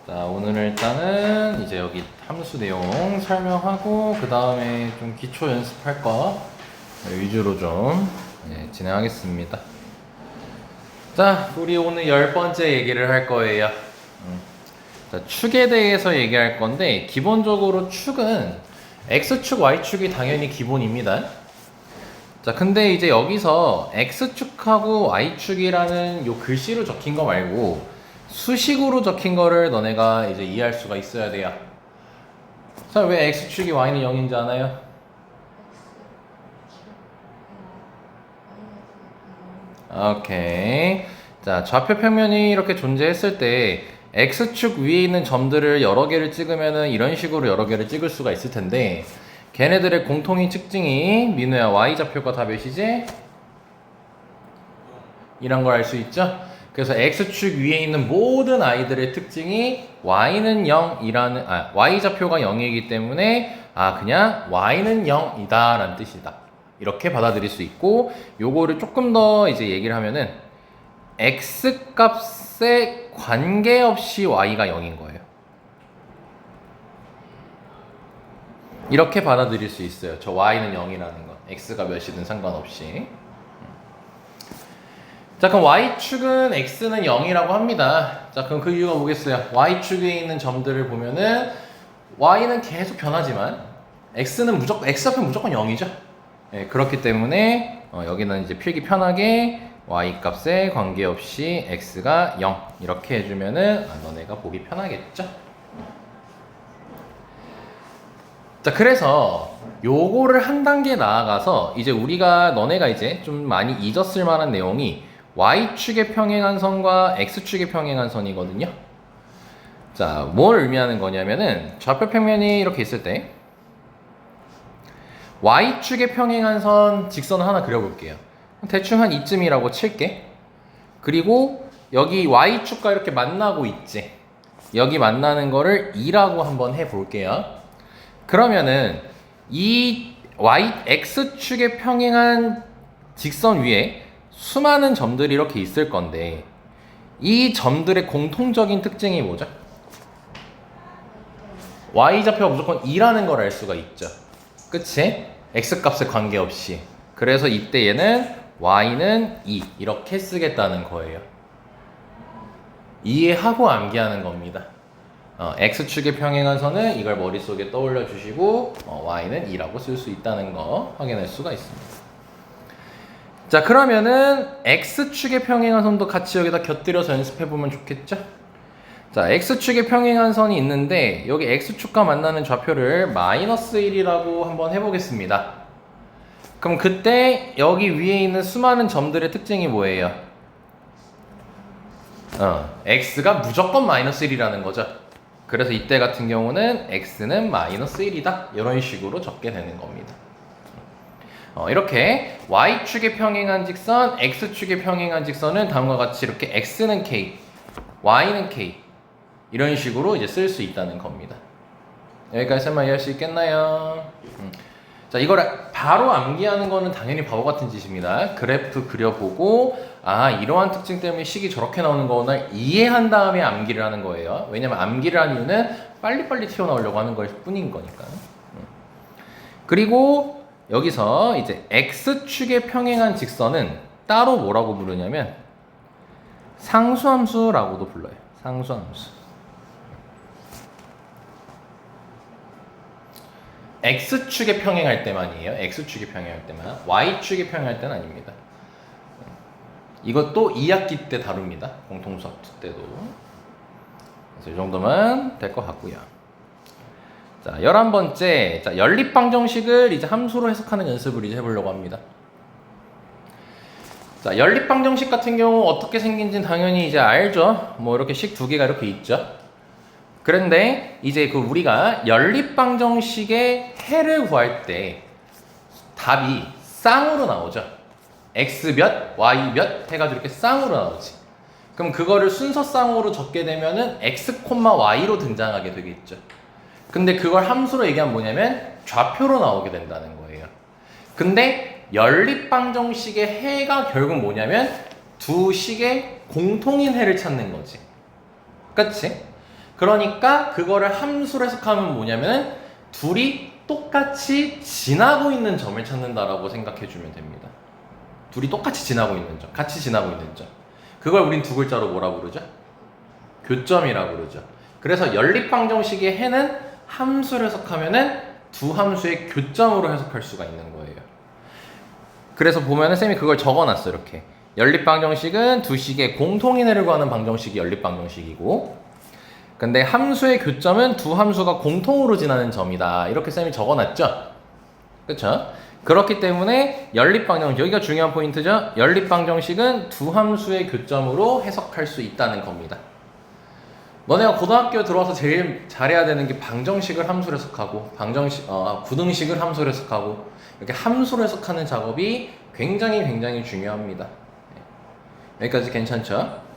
자, 오늘은 일단은 이제 여기 함수 내용 설명하고 그 다음에 좀 기초 연습할 거 위주로 좀 진행하겠습니다. 자, 우리 오늘 10번째 얘기를 할 거예요. 자, 축에 대해서 얘기할 건데 기본적으로 축은 X축, Y축이 당연히 기본입니다. 자, 근데 이제 여기서 X축하고 Y축이라는 요 글씨로 적힌 거 말고 수식으로 적힌 거를 너네가 이제 이해할 수가 있어야 돼요. 자, 왜 X축이 Y는 0인지 아나요? 오케이. 자, 좌표 평면이 이렇게 존재했을 때 X축 위에 있는 점들을 여러 개를 찍으면은 이런 식으로 여러 개를 찍을 수가 있을 텐데 걔네들의 공통인 특징이 민우야 Y좌표가 다 몇이지? 이런 걸 알 수 있죠? 그래서 X축 위에 있는 모든 아이들의 특징이 Y는 0이라는, Y좌표가 0이기 때문에, 그냥 Y는 0이다 라는 뜻이다. 이렇게 받아들일 수 있고, 요거를 조금 더 이제 얘기를 하면은, X 값에 관계없이 Y가 0인 거예요. 이렇게 받아들일 수 있어요. 저 Y는 0이라는 건. X가 몇이든 상관없이. 자, 그럼 Y축은 X는 0이라고 합니다. 자, 그럼 그 이유가 뭐겠어요? Y축에 있는 점들을 보면은 Y는 계속 변하지만 X는 X좌표는 무조건 0이죠. 네, 그렇기 때문에 여기는 이제 필기 편하게 Y 값에 관계없이 X가 0 이렇게 해주면은 너네가 보기 편하겠죠? 자, 그래서 요거를 한 단계 나아가서 이제 우리가 너네가 이제 좀 많이 잊었을 만한 내용이 Y축의 평행한 선과 X축의 평행한 선이거든요. 자, 뭘 의미하는 거냐면은 좌표 평면이 이렇게 있을 때 Y축의 평행한 선 직선을 하나 그려볼게요. 대충 한 이쯤이라고 칠게. 그리고 여기 Y축과 이렇게 만나고 있지. 여기 만나는 거를 2라고 한번 해볼게요. 그러면은 이 X축의 평행한 직선 위에 수많은 점들이 이렇게 있을 건데 이 점들의 공통적인 특징이 뭐죠? Y좌표가 무조건 2라는 걸 알 수가 있죠. 그치? X값에 관계없이. 그래서 이때 얘는 Y는 2 이렇게 쓰겠다는 거예요. 이해하고 암기하는 겁니다. X축의 평행한 선은 이걸 머릿속에 떠올려 주시고 Y는 2라고 쓸 수 있다는 거 확인할 수가 있습니다. 자, 그러면은 X축의 평행한 선도 같이 여기다 곁들여서 연습해보면 좋겠죠? 자, X축의 평행한 선이 있는데 여기 X축과 만나는 좌표를 마이너스 1이라고 한번 해보겠습니다. 그럼 그때 여기 위에 있는 수많은 점들의 특징이 뭐예요? X가 무조건 마이너스 1이라는 거죠. 그래서 이때 같은 경우는 X는 마이너스 1이다 이런 식으로 적게 되는 겁니다. 이렇게 Y축의 평행한 직선, X축의 평행한 직선은 다음과 같이 이렇게 X는 K, Y는 K 이런 식으로 이제 쓸 수 있다는 겁니다. 여기까지 설명 이해할 수 있겠나요? 자, 이걸 바로 암기하는 거는 당연히 바보 같은 짓입니다. 그래프 그려보고 이러한 특징 때문에 식이 저렇게 나오는 거구나 이해한 다음에 암기를 하는 거예요. 왜냐면 암기를 하는 이유는 빨리빨리 튀어나오려고 하는 걸 뿐인 거니까. 그리고 여기서 이제 X축의 평행한 직선은 따로 뭐라고 부르냐면 상수함수라고도 불러요. 상수함수. X축에 평행할 때만이에요. X축에 평행할 때만. Y축에 평행할 때는 아닙니다. 이것도 2학기 때 다룹니다. 공통수학 때도. 그래서 이 정도면 될 것 같고요. 자, 11번째. 자, 연립방정식을 이제 함수로 해석하는 연습을 이제 해보려고 합니다. 자, 연립방정식 같은 경우 어떻게 생긴지는 당연히 이제 알죠. 뭐 이렇게 식 두 개가 이렇게 있죠. 그런데 이제 우리가 연립방정식의 해를 구할 때 답이 쌍으로 나오죠. x 몇, y 몇 해가지고 이렇게 쌍으로 나오지. 그럼 그거를 순서쌍으로 적게 되면은 x, y로 등장하게 되겠죠. 근데 그걸 함수로 얘기하면 뭐냐면 좌표로 나오게 된다는 거예요. 근데 연립방정식의 해가 결국 뭐냐면 두 식의 공통인 해를 찾는 거지. 그치? 그러니까 그거를 함수로 해석하면 뭐냐면 둘이 똑같이 지나고 있는 점을 찾는다라고 생각해주면 됩니다. 둘이 똑같이 지나고 있는 점, 같이 지나고 있는 점. 그걸 우린 두 글자로 뭐라 부르죠? 교점이라고 그러죠. 그래서 연립방정식의 해는 함수를 해석하면은 두 함수의 교점으로 해석할 수가 있는 거예요. 그래서 보면은 쌤이 그걸 적어놨어. 이렇게 연립방정식은 두 식의 공통인 해를 구하는 방정식이 연립방정식이고, 근데 함수의 교점은 두 함수가 공통으로 지나는 점이다. 이렇게 쌤이 적어놨죠. 그쵸? 그렇기 때문에 연립방정식, 여기가 중요한 포인트죠. 연립방정식은 두 함수의 교점으로 해석할 수 있다는 겁니다. 너네가 고등학교 들어와서 제일 잘해야 되는 게 방정식을 함수로 해석하고 부등식을 함수로 해석하고, 이렇게 함수로 해석하는 작업이 굉장히 중요합니다. 여기까지 괜찮죠?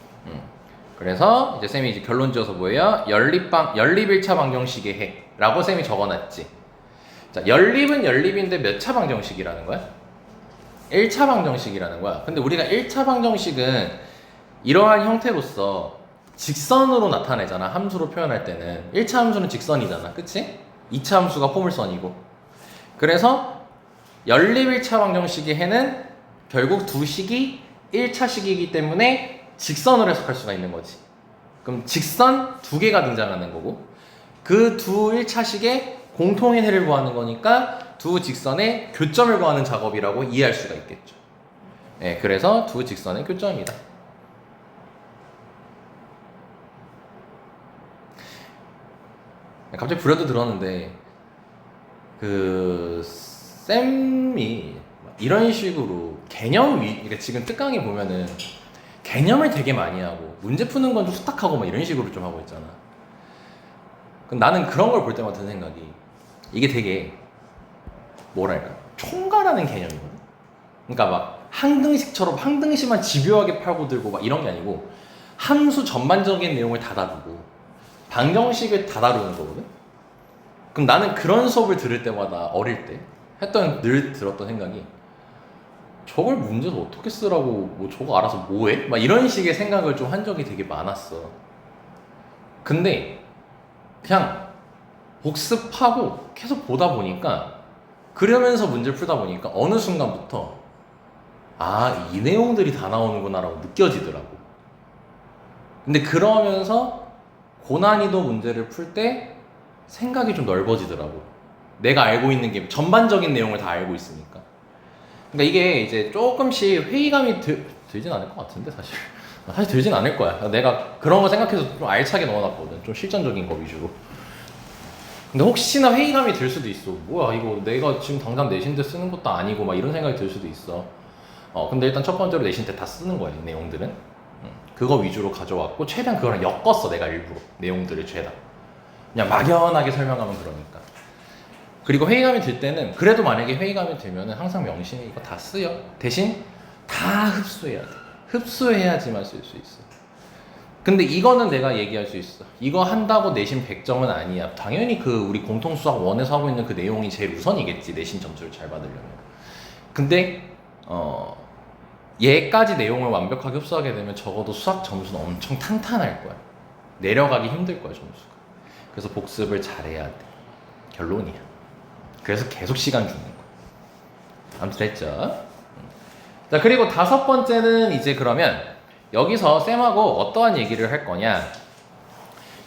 그래서 이제 쌤이 이제 결론 지어서 뭐예요? 연립 1차 방정식의 해라고 쌤이 적어놨지. 자, 연립은 연립인데 몇 차 방정식이라는 거야? 1차 방정식이라는 거야. 근데 우리가 1차 방정식은 이러한 형태로서 직선으로 나타내잖아. 함수로 표현할 때는 1차 함수는 직선이잖아. 그치? 2차 함수가 포물선이고. 그래서 연립 1차 방정식의 해는 결국 두 식이 1차식이기 때문에 직선으로 해석할 수가 있는 거지. 그럼 직선 두 개가 등장하는 거고, 그 두 1차식의 공통인 해를 구하는 거니까 두 직선의 교점을 구하는 작업이라고 이해할 수가 있겠죠. 네, 그래서 두 직선의 교점이다. 갑자기 불현듯 들었는데 쌤이 이런 식으로 그러니까 지금 특강에 보면은 개념을 되게 많이 하고 문제 푸는 건 좀 후딱하고 막 이런 식으로 좀 하고 있잖아. 그럼 나는 그런 걸 볼 때마다 드는 생각이, 이게 되게 뭐랄까 총괄하는 개념이거든. 그러니까 막 항등식처럼 항등식만 집요하게 팔고 들고 막 이런 게 아니고 함수 전반적인 내용을 다 다루고 방정식을 다 다루는 거거든. 그럼 나는 그런 수업을 들을 때마다 어릴 때 늘 들었던 생각이, 저걸 문제에서 어떻게 쓰라고, 뭐 저거 알아서 뭐해? 막 이런 식의 생각을 좀 한 적이 되게 많았어. 근데 그냥 복습하고 계속 보다 보니까, 그러면서 문제를 풀다 보니까 어느 순간부터 이 내용들이 다 나오는구나 라고 느껴지더라고. 근데 그러면서 고난이도 문제를 풀 때 생각이 좀 넓어지더라고. 내가 알고 있는 게 전반적인 내용을 다 알고 있으니까. 그러니까 이게 이제 조금씩 회의감이 들진 않을 것 같은데, 사실 들진 않을 거야. 내가 그런 거 생각해서 좀 알차게 넣어놨거든. 좀 실전적인 거 위주로. 근데 혹시나 회의감이 들 수도 있어. 뭐야 이거 내가 지금 당장 내신 때 쓰는 것도 아니고 막 이런 생각이 들 수도 있어. 근데 일단 첫 번째로 내신 때 다 쓰는 거야, 이 내용들은. 그거 위주로 가져왔고, 최대한 그거랑 엮었어, 내가 일부러. 내용들을 최대한. 그냥 막연하게 설명하면 그러니까. 그리고 회의감이 들 때는, 그래도 만약에 회의감이 들면은 항상 명심해. 이거 다 쓰여. 대신 다 흡수해야 돼. 흡수해야지만 쓸 수 있어. 근데 이거는 내가 얘기할 수 있어. 이거 한다고 내신 100점은 아니야. 당연히 우리 공통수학 1에서 하고 있는 그 내용이 제일 우선이겠지, 내신 점수를 잘 받으려면. 근데 얘까지 내용을 완벽하게 흡수하게 되면 적어도 수학 점수는 엄청 탄탄할 거야. 내려가기 힘들 거야, 점수가. 그래서 복습을 잘해야 돼. 결론이야. 그래서 계속 시간 주는 거야. 아무튼 됐죠? 자, 그리고 5번째는 이제 그러면 여기서 쌤하고 어떠한 얘기를 할 거냐.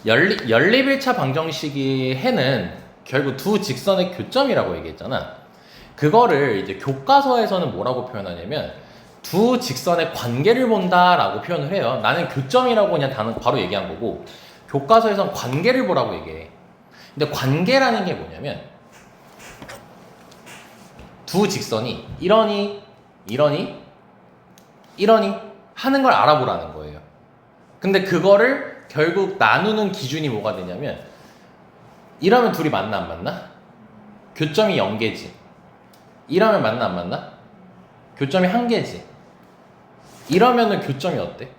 연립 1차 방정식의 해는 결국 두 직선의 교점이라고 얘기했잖아. 그거를 이제 교과서에서는 뭐라고 표현하냐면 두 직선의 관계를 본다라고 표현을 해요. 나는 교점이라고 그냥 바로 얘기한 거고, 교과서에서는 관계를 보라고 얘기해. 근데 관계라는 게 뭐냐면 두 직선이 이러니 하는 걸 알아보라는 거예요. 근데 그거를 결국 나누는 기준이 뭐가 되냐면, 이러면 둘이 맞나 안 맞나? 교점이 0개지. 이러면 맞나 안 맞나? 교점이 1개지. 이러면은 교점이 어때?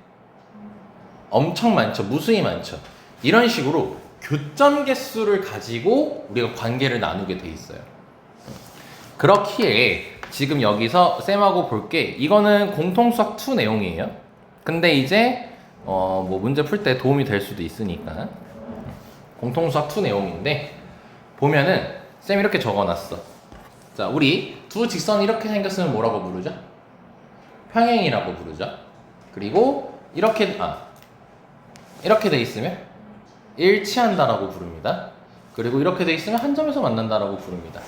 엄청 많죠. 무수히 많죠. 이런 식으로 교점 개수를 가지고 우리가 관계를 나누게 돼 있어요. 그렇기에 지금 여기서 쌤하고 볼게, 이거는 공통수학 2 내용이에요. 근데 이제 뭐 문제 풀 때 도움이 될 수도 있으니까 공통수학 2 내용인데 보면은 쌤이 이렇게 적어놨어. 자, 우리 두 직선이 이렇게 생겼으면 뭐라고 부르죠? 평행이라고 부르죠. 그리고 이렇게 이렇게 돼 있으면 일치한다라고 부릅니다. 그리고 이렇게 돼 있으면 한 점에서 만난다라고 부릅니다.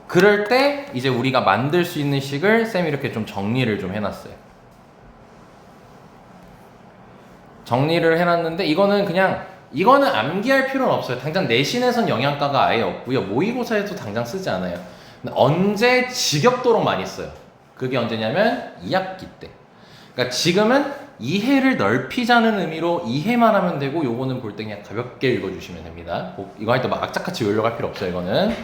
그럴 때 이제 우리가 만들 수 있는 식을 쌤이 이렇게 좀 정리를 좀 해놨어요. 정리를 해놨는데 이거는 암기할 필요는 없어요. 당장 내신에선 영양가가 아예 없고요. 모의고사에도 당장 쓰지 않아요. 근데 언제 지겹도록 많이 써요. 그게 언제냐면 2학기 때. 그러니까 지금은 이해를 넓히자는 의미로 이해만 하면 되고, 요거는 볼 때 그냥 가볍게 읽어주시면 됩니다. 이거 할 때 막 악착같이 외우려고 할 필요 없어요. 이거는.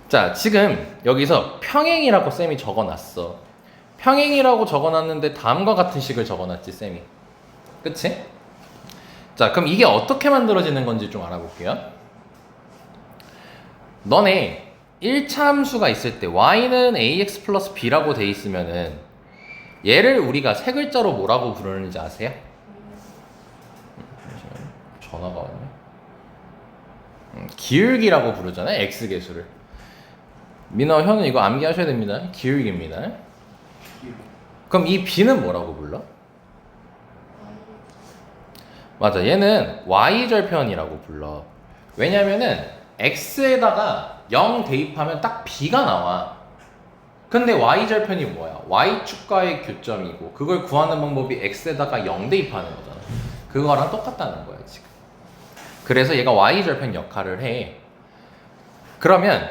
자, 지금 여기서 평행이라고 쌤이 적어놨어. 평행이라고 적어놨는데 다음과 같은 식을 적어놨지, 쌤이. 그치? 자, 그럼 이게 어떻게 만들어지는 건지 좀 알아볼게요. 너네 1차 함수가 있을 때 y는 ax 플러스 b라고 돼 있으면은 얘를 우리가 세 글자로 뭐라고 부르는지 아세요? 전화가 왔네. 기울기라고 부르잖아요, x계수를. 민호, 현우 이거 암기하셔야 됩니다. 기울기입니다. 그럼 이 b는 뭐라고 불러? 맞아, 얘는 y절편이라고 불러. 왜냐면은 x에다가 0 대입하면 딱 b가 나와. 근데 y절편이 뭐야? y축과의 교점이고, 그걸 구하는 방법이 x에다가 0 대입하는 거잖아. 그거랑 똑같다는 거야 지금. 그래서 얘가 y절편 역할을 해. 그러면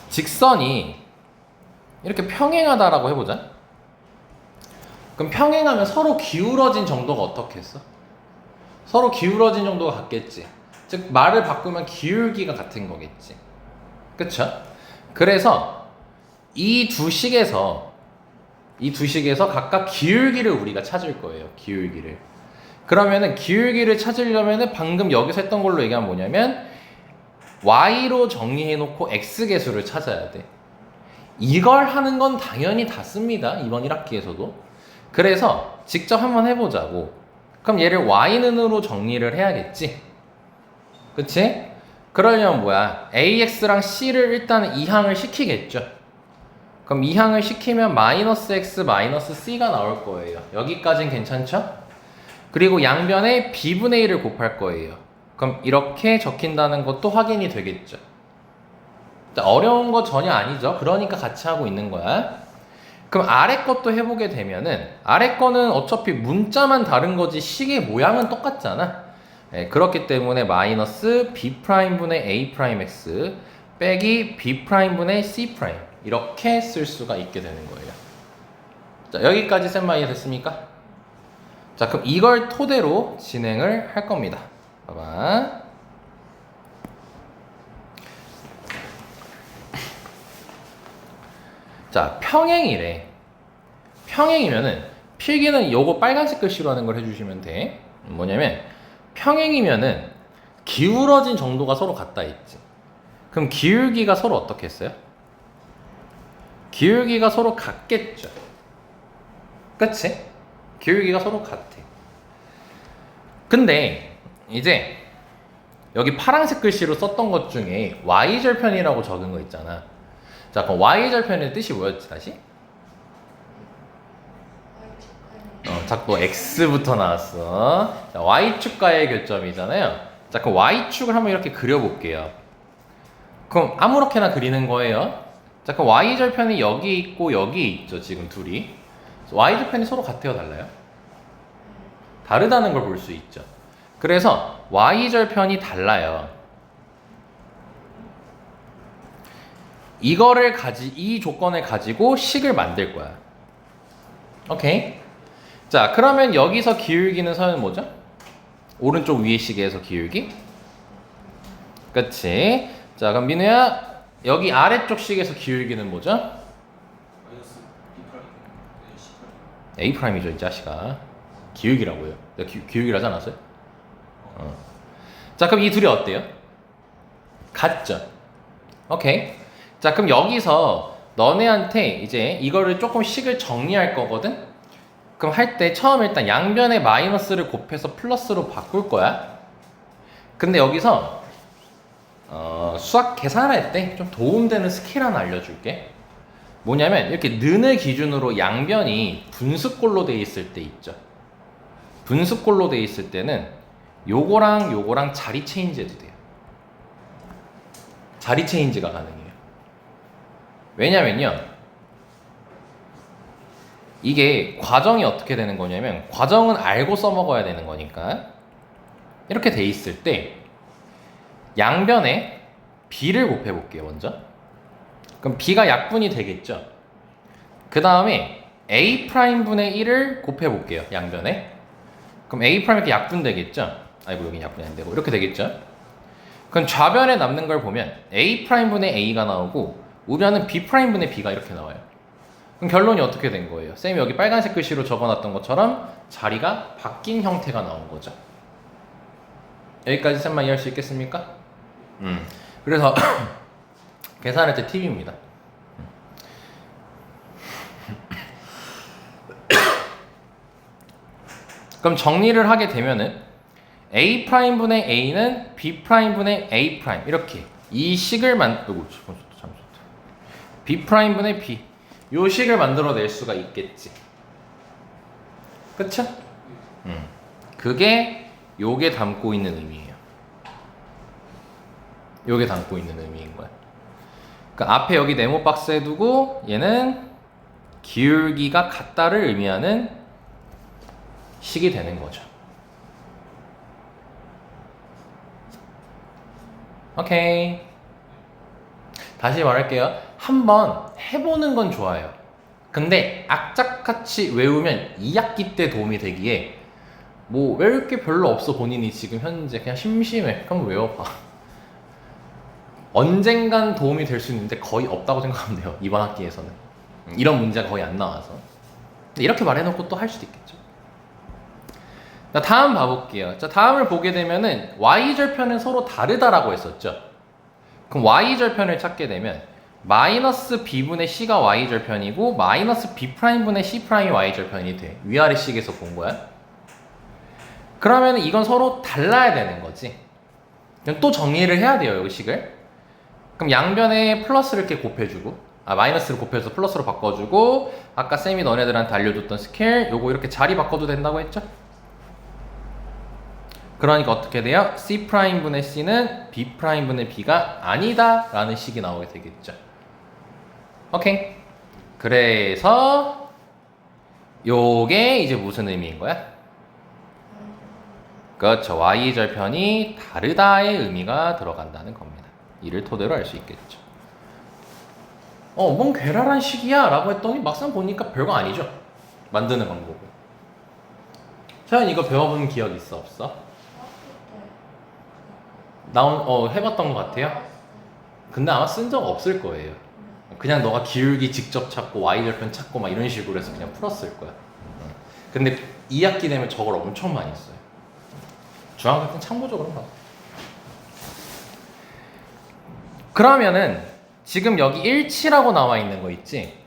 직선이 이렇게 평행하다라고 해보자. 그럼 평행하면 서로 기울어진 정도가 어떻게 했어? 서로 기울어진 정도가 같겠지. 즉 말을 바꾸면 기울기가 같은 거겠지. 그쵸? 그래서 이 두 식에서 각각 기울기를 우리가 찾을 거예요. 기울기를. 그러면은 기울기를 찾으려면은 방금 여기서 했던 걸로 얘기하면 뭐냐면 y로 정리해놓고 x계수를 찾아야 돼. 이걸 하는 건 당연히 다 씁니다. 이번 1학기에서도. 그래서 직접 한번 해보자고. 그럼 얘를 y는으로 정리를 해야겠지. 그치? 그러려면 뭐야? ax랑 c를 일단 이항을 시키겠죠. 그럼 이항을 시키면 마이너스 x 마이너스 c가 나올 거예요. 여기까진 괜찮죠? 그리고 양변에 b분의 1을 곱할 거예요. 그럼 이렇게 적힌다는 것도 확인이 되겠죠. 어려운 거 전혀 아니죠. 그러니까 같이 하고 있는 거야. 그럼 아래 것도 해보게 되면은 아래 거는 어차피 문자만 다른 거지 식의 모양은 똑같잖아. 네, 그렇기 때문에 마이너스 b'분의 a'x 빼기 b'분의 c' 이렇게 쓸 수가 있게 되는 거예요. 자, 여기까지 쌤마 이해 됐습니까? 자, 그럼 이걸 토대로 진행을 할 겁니다. 봐봐. 자, 평행이래. 평행이면은 필기는 요거 빨간색 글씨로 하는 걸 해주시면 돼. 뭐냐면 평행이면은 기울어진 정도가 서로 같다 했지. 그럼 기울기가 서로 어떻게 했어요? 기울기가 서로 같겠죠. 그치? 기울기가 서로 같아. 근데 이제 여기 파란색 글씨로 썼던 것 중에 y절편이라고 적은 거 있잖아. 자, 그럼 y절편의 뜻이 뭐였지 다시? 자꾸 또 x부터 나왔어. 자, y축과의 교점이잖아요. 자, 그럼 y축을 한번 이렇게 그려볼게요. 그럼 아무렇게나 그리는 거예요. 자, 그럼 y절편이 여기 있고 여기 있죠, 지금 둘이. y절편이 서로 같아요, 달라요? 다르다는 걸 볼 수 있죠. 그래서 y절편이 달라요. 이 조건을 가지고 식을 만들 거야. 오케이? 자, 그러면 여기서 기울기는 서는 뭐죠? 오른쪽 위의 식에서 기울기? 그치? 자, 그럼 민우야, 여기 아래쪽 식에서 기울기는 뭐죠? A'이죠, 이 자식아. 기울기라고요. 내가 기울기를 하지 않았어요? 자, 그럼 이 둘이 어때요? 같죠? 오케이. 자, 그럼 여기서 너네한테 이제 이거를 조금 식을 정리할 거거든? 그럼 할 때 처음에 일단 양변에 마이너스를 곱해서 플러스로 바꿀 거야. 근데 여기서 수학 계산할 때 좀 도움되는 스킬 하나 알려줄게. 뭐냐면 이렇게 는을 기준으로 양변이 분수꼴로 돼 있을 때 있죠. 분수꼴로 돼 있을 때는 요거랑 요거랑 자리 체인지 해도 돼요. 자리 체인지가 가능해요. 왜냐면요, 이게 과정이 어떻게 되는 거냐면 과정은 알고 써먹어야 되는 거니까 이렇게 돼 있을 때 양변에 b를 곱해 볼게요. 먼저 그럼 b가 약분이 되겠죠. 그 다음에 a 분의 1을 곱해 볼게요. 양변에. 그럼 a 이렇게 약분 되겠죠. 아이고, 여기 약분이 안 되고 이렇게 되겠죠. 그럼 좌변에 남는 걸 보면 a 분의 a가 나오고 우변은 b 분의 b가 이렇게 나와요. 그럼 결론이 어떻게 된 거예요? 쌤이 여기 빨간색 글씨로 적어놨던 것처럼 자리가 바뀐 형태가 나온 거죠. 여기까지 쌤만 이해할 수 있겠습니까? 그래서 계산할 때 팁입니다. 그럼 정리를 하게 되면은 a 분의 a는 b 분의 a 이렇게 이 식을 b 분의 b 요 식을 만들어낼 수가 있겠지. 그쵸? 그게 요게 담고 있는 의미예요. 요게 담고 있는 의미인 거야. 그러니까 앞에 여기 네모 박스에 두고 얘는 기울기가 같다를 의미하는 식이 되는 거죠. 오케이. 다시 말할게요. 한번 해보는 건 좋아요. 근데 악착같이 외우면 2학기 때 도움이 되기에 뭐 외울 게 별로 없어. 본인이 지금 현재 그냥 심심해. 그럼 외워봐. 언젠간 도움이 될 수 있는데 거의 없다고 생각하면 돼요. 이번 학기에서는 이런 문제가 거의 안 나와서. 이렇게 말해놓고 또 할 수도 있겠죠. 자, 다음 봐볼게요. 자, 다음을 보게 되면은 y절편은 서로 다르다라고 했었죠. 그럼 y절편을 찾게 되면 마이너스 b분의 c가 y절편이고 마이너스 b'분의 c'이 y절편이 돼. 위아래식에서 본 거야. 그러면 이건 서로 달라야 되는 거지. 그럼 또 정리를 해야 돼요, 여기 식을. 그럼 양변에 플러스를 이렇게 곱해주고, 마이너스를 곱해서 플러스로 바꿔주고, 아까 쌤이 너네들한테 알려줬던 스케일, 요거 이렇게 자리 바꿔도 된다고 했죠? 그러니까 어떻게 돼요? C'분의 C는 B'분의 B가 아니다 라는 식이 나오게 되겠죠. 오케이. 그래서 요게 이제 무슨 의미인 거야? 그렇죠. Y절편이 다르다의 의미가 들어간다는 겁니다. 이를 토대로 알 수 있겠죠. 뭔 괴랄한 식이야 라고 했더니 막상 보니까 별거 아니죠. 만드는 방법은. 서연 이거 배워본 기억 있어 없어? 해봤던 것 같아요? 근데 아마 쓴 적 없을 거예요. 그냥 너가 기울기 직접 찾고 Y절편 찾고 막 이런 식으로 해서 그냥 풀었을 거야. 근데 2학기 되면 저걸 엄청 많이 써요. 중학교 때는 참고적으로 봐. 그러면은 지금 여기 일치라고 나와 있는 거 있지?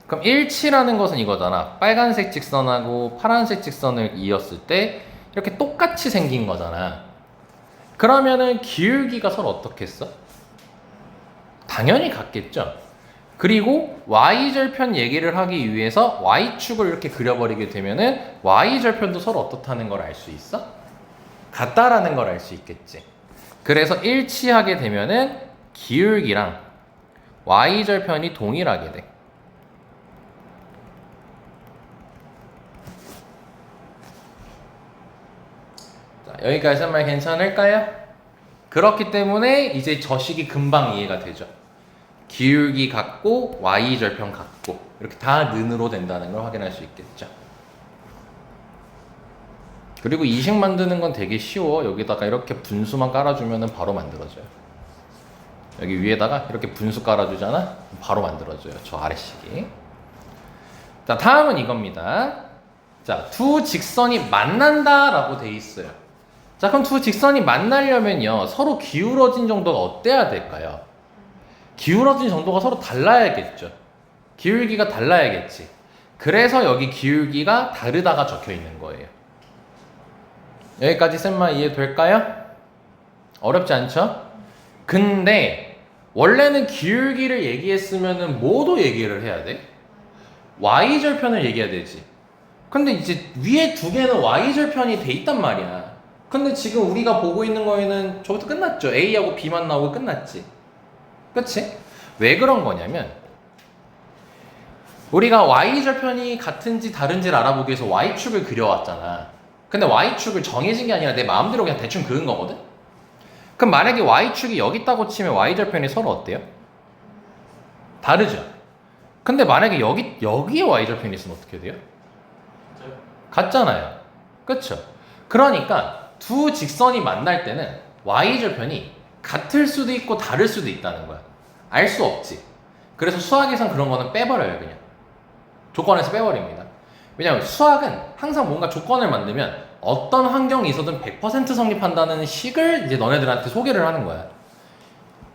그럼 일치라는 것은 이거잖아. 빨간색 직선하고 파란색 직선을 이었을 때 이렇게 똑같이 생긴 거잖아. 그러면은 기울기가 서로 어떻게 했어? 당연히 같겠죠. 그리고 Y절편 얘기를 하기 위해서 Y축을 이렇게 그려버리게 되면은 Y절편도 서로 어떻다는 걸 알 수 있어? 같다라는 걸 알 수 있겠지. 그래서 일치하게 되면은 기울기랑 Y절편이 동일하게 돼. 자, 여기까지 한 말 괜찮을까요? 그렇기 때문에 이제 저 식이 금방 이해가 되죠. 기울기 같고 Y절편 같고 이렇게 다 는으로 된다는 걸 확인할 수 있겠죠. 그리고 이 식 만드는 건 되게 쉬워. 여기다가 이렇게 분수만 깔아주면 바로 만들어져요. 여기 위에다가 이렇게 분수 깔아주잖아? 바로 만들어져요. 저 아래식이. 자, 다음은 이겁니다. 자, 두 직선이 만난다 라고 돼 있어요. 자, 그럼 두 직선이 만나려면요 서로 기울어진 정도가 어때야 될까요? 기울어진 정도가 서로 달라야겠죠. 기울기가 달라야겠지. 그래서 여기 기울기가 다르다가 적혀 있는 거예요. 여기까지 쌤마 이해될까요? 어렵지 않죠? 근데 원래는 기울기를 얘기했으면은 뭐도 얘기를 해야 돼? y절편을 얘기해야 되지. 근데 이제 위에 두 개는 y절편이 돼 있단 말이야. 근데 지금 우리가 보고 있는 거에는 저부터 끝났죠. a하고 b만 나오고 끝났지. 그치? 왜 그런 거냐면 우리가 y절편이 같은지 다른지를 알아보기 위해서 y축을 그려왔잖아. 근데 y축을 정해진 게 아니라 내 마음대로 그냥 대충 그은 거거든? 그럼 만약에 y축이 여기 있다고 치면 y절편이 서로 어때요? 다르죠? 근데 만약에 여기에 y절편이 있으면 어떻게 돼요? 같잖아요. 그쵸? 그러니까 두 직선이 만날 때는 y절편이 같을 수도 있고 다를 수도 있다는 거야. 알 수 없지. 그래서 수학에선 그런 거는 빼버려요, 그냥. 조건에서 빼버립니다. 왜냐면 수학은 항상 뭔가 조건을 만들면 어떤 환경이 있어도 100% 성립한다는 식을 이제 너네들한테 소개를 하는 거야.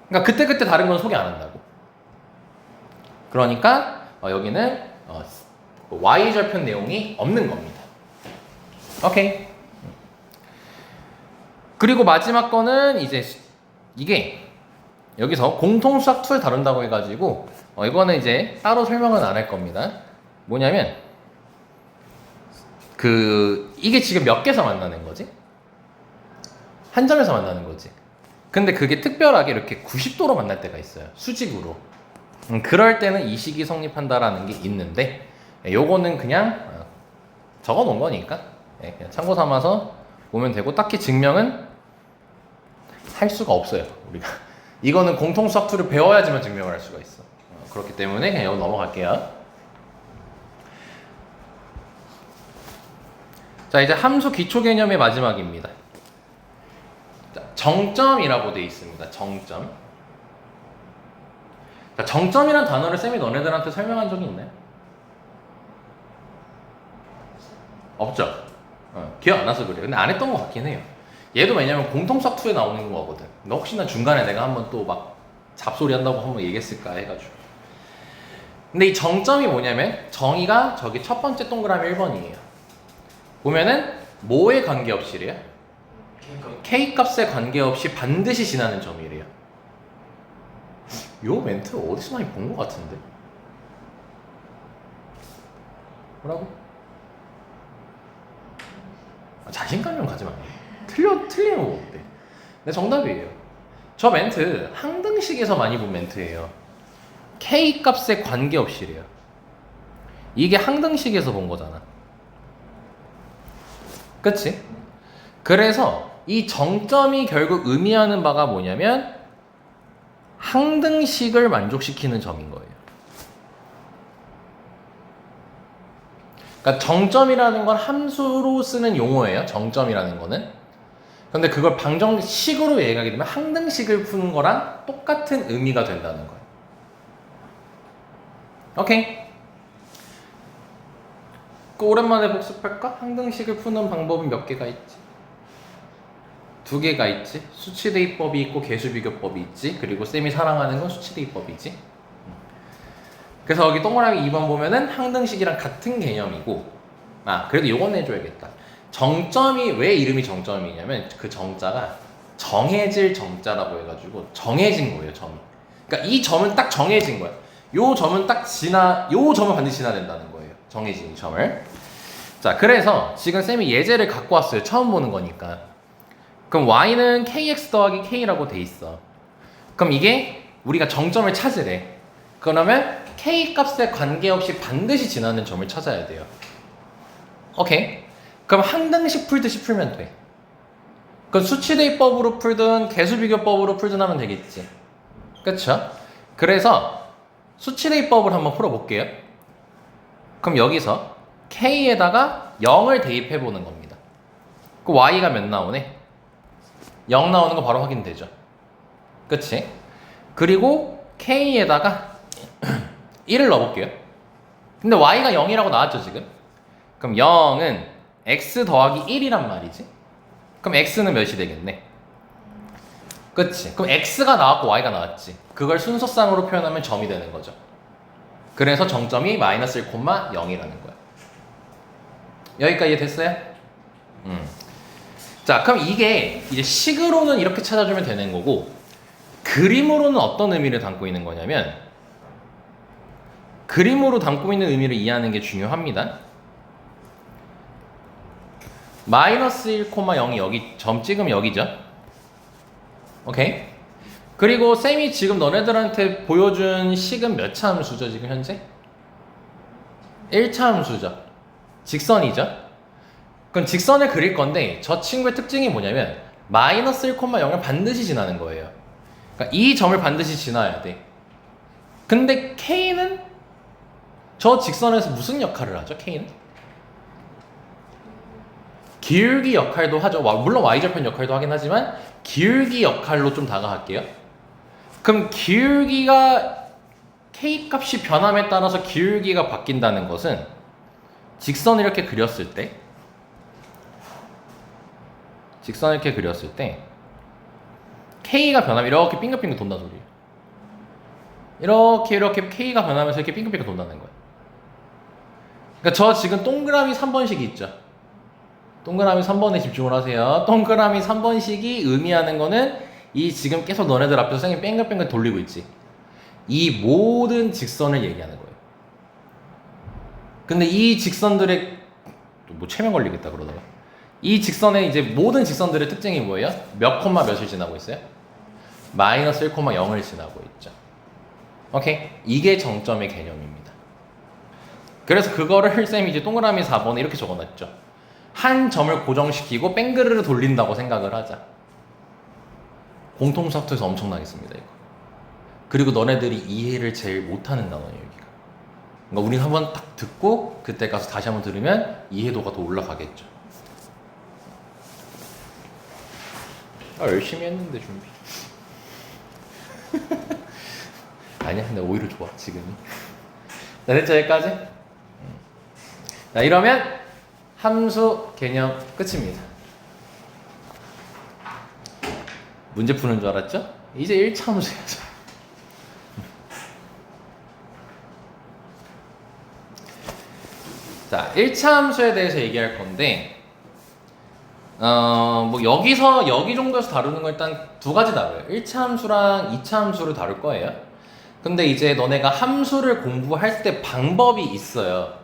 그러니까 그때그때 다른 건 소개 안 한다고. 그러니까 여기는 y절편 내용이 없는 겁니다. 오케이. 그리고 마지막 거는 이제 이게 여기서 공통수학 2를 다룬다고 해가지고 이거는 이제 따로 설명은 안 할 겁니다. 뭐냐면 이게 지금 몇 개에서 만나는 거지? 한 점에서 만나는 거지. 근데 그게 특별하게 이렇게 90도로 만날 때가 있어요. 수직으로. 그럴 때는 이 식이 성립한다라는 게 있는데 요거는 그냥 적어 놓은 거니까 그냥 참고 삼아서 보면 되고 딱히 증명은 할 수가 없어요. 우리가 이거는 공통수학 2를 배워야지만 증명을 할 수가 있어. 그렇기 때문에 그냥 여기 넘어갈게요. 자, 이제 함수 기초 개념의 마지막입니다. 자, 정점이라고 되어 있습니다. 정점. 자, 정점이란 단어를 쌤이 너네들한테 설명한 적이 있나요? 없죠? 기억 안 나서 그래요. 근데 안 했던 것 같긴 해요. 얘도 왜냐면 공통수학 2에 나오는 거거든. 근데 혹시나 중간에 내가 한번 또 막 잡소리 한다고 한번 얘기했을까 해가지고. 근데 이 정점이 뭐냐면 정의가 저기 첫 번째 동그라미 1번이에요. 보면은 뭐에 관계없이래요? K값에 관계없이 반드시 지나는 점이래요. 요 멘트 어디서 많이 본 것 같은데? 뭐라고? 자신감 좀 가지 마. 틀리면 뭐 어때? 네, 정답이에요. 저 멘트 항등식에서 많이 본 멘트예요. K값에 관계없이래요. 이게 항등식에서 본 거잖아. 그치? 그래서 이 정점이 결국 의미하는 바가 뭐냐면 항등식을 만족시키는 점인 거예요. 그러니까 정점이라는 건 함수로 쓰는 용어예요. 정점이라는 거는. 근데 그걸 방정식으로 얘기하게 되면 항등식을 푸는 거랑 똑같은 의미가 된다는 거예요. 오케이? 오랜만에 복습할까? 항등식을 푸는 방법은 몇 개가 있지? 2개가 있지. 수치대입법이 있고 개수비교법이 있지. 그리고 쌤이 사랑하는 건 수치대입법이지. 그래서 여기 동그라미 2번 보면은 항등식이랑 같은 개념이고, 그래도 요건 해줘야겠다. 정점이 왜 이름이 정점이냐면 그 정자가 정해질 정자라고 해가지고 정해진 거예요, 점이. 그러니까 이 점은 딱 정해진 거야. 요 점은 요 점은 반드시 지나야 된다는 거예요. 정해진 점을. 자, 그래서 지금 쌤이 예제를 갖고 왔어요. 처음 보는 거니까. 그럼 y는 kx 더하기 k라고 돼 있어. 그럼 이게 우리가 정점을 찾으래. 그러면 k 값에 관계없이 반드시 지나는 점을 찾아야 돼요. 오케이? 그럼 항등식 풀듯이 풀면 돼. 그럼 수치대입법으로 풀든 개수비교법으로 풀든 하면 되겠지. 그쵸? 그래서 수치대입법을 한번 풀어볼게요. 그럼 여기서 k에다가 0을 대입해보는 겁니다. 그 y가 몇 나오네? 0 나오는 거 바로 확인되죠. 그치? 그리고 k에다가 1을 넣어볼게요. 근데 y가 0이라고 나왔죠 지금? 그럼 0은 x 더하기 1이란 말이지. 그럼 x는 몇이 되겠네? 그치? 그럼 x가 나왔고 y가 나왔지. 그걸 순서상으로 표현하면 점이 되는 거죠. 그래서 정점이 마이너스 1,0이라는 거야. 여기까지 이해됐어요? 자, 그럼 이게 이제 식으로는 이렇게 찾아주면 되는 거고, 그림으로는 어떤 의미를 담고 있는 거냐면, 그림으로 담고 있는 의미를 이해하는 게 중요합니다. 마이너스 1,0이 여기 점 찍으면 여기죠. 오케이? 그리고 쌤이 지금 너네들한테 보여준 식은 몇 차 함수죠, 지금 현재? 1차 함수죠. 직선이죠. 그럼 직선을 그릴 건데 저 친구의 특징이 뭐냐면 마이너스 1,0을 반드시 지나는 거예요. 그러니까 이 점을 반드시 지나야 돼. 근데 K는 저 직선에서 무슨 역할을 하죠? K는? 기울기 역할도 하죠. 물론 Y절편 역할도 하긴 하지만 기울기 역할로 좀 다가갈게요. 그럼 기울기가 K 값이 변함에 따라서 기울기가 바뀐다는 것은 직선을 이렇게 그렸을 때 K가 변하면 이렇게 빙글빙글 돈다는 소리예요. 이렇게 K가 변하면서 이렇게 빙글빙글 돈다는 거예요. 그러니까 저 지금 동그라미 3번식이 있죠. 동그라미 3번에 집중을 하세요. 동그라미 3번식이 의미하는 거는 이 지금 계속 너네들 앞에서 쌤이 뺑글뺑글 돌리고 있지. 이 모든 직선을 얘기하는 거예요. 근데 이 직선들의 뭐 체면 걸리겠다 그러다가 이 직선의 이제 모든 직선들의 특징이 뭐예요? 몇 콤마 몇을 지나고 있어요? 마이너스 1,0을 지나고 있죠. 오케이? 이게 정점의 개념입니다. 그래서 그거를 쌤이 이제 동그라미 4번에 이렇게 적어놨죠. 한 점을 고정시키고 뺑그르르 돌린다고 생각을 하자. 공통수학에서 엄청나겠습니다, 이거. 그리고 너네들이 이해를 제일 못하는 단어예요, 여기가. 그러니까 우린 한번 딱 듣고 그때 가서 다시 한번 들으면 이해도가 더 올라가겠죠. 열심히 했는데 준비. 아니야, 근데 오히려 좋아 지금이. 자, 됐죠 여기까지? 자, 이러면 함수 개념 끝입니다. 문제 푸는 줄 알았죠? 이제 1차 함수야죠. 자, 1차 함수에 대해서 얘기할 건데 뭐 여기 정도에서 다루는 건 일단 두 가지 다뤄요. 1차 함수랑 2차 함수를 다룰 거예요. 근데 이제 너네가 함수를 공부할 때 방법이 있어요.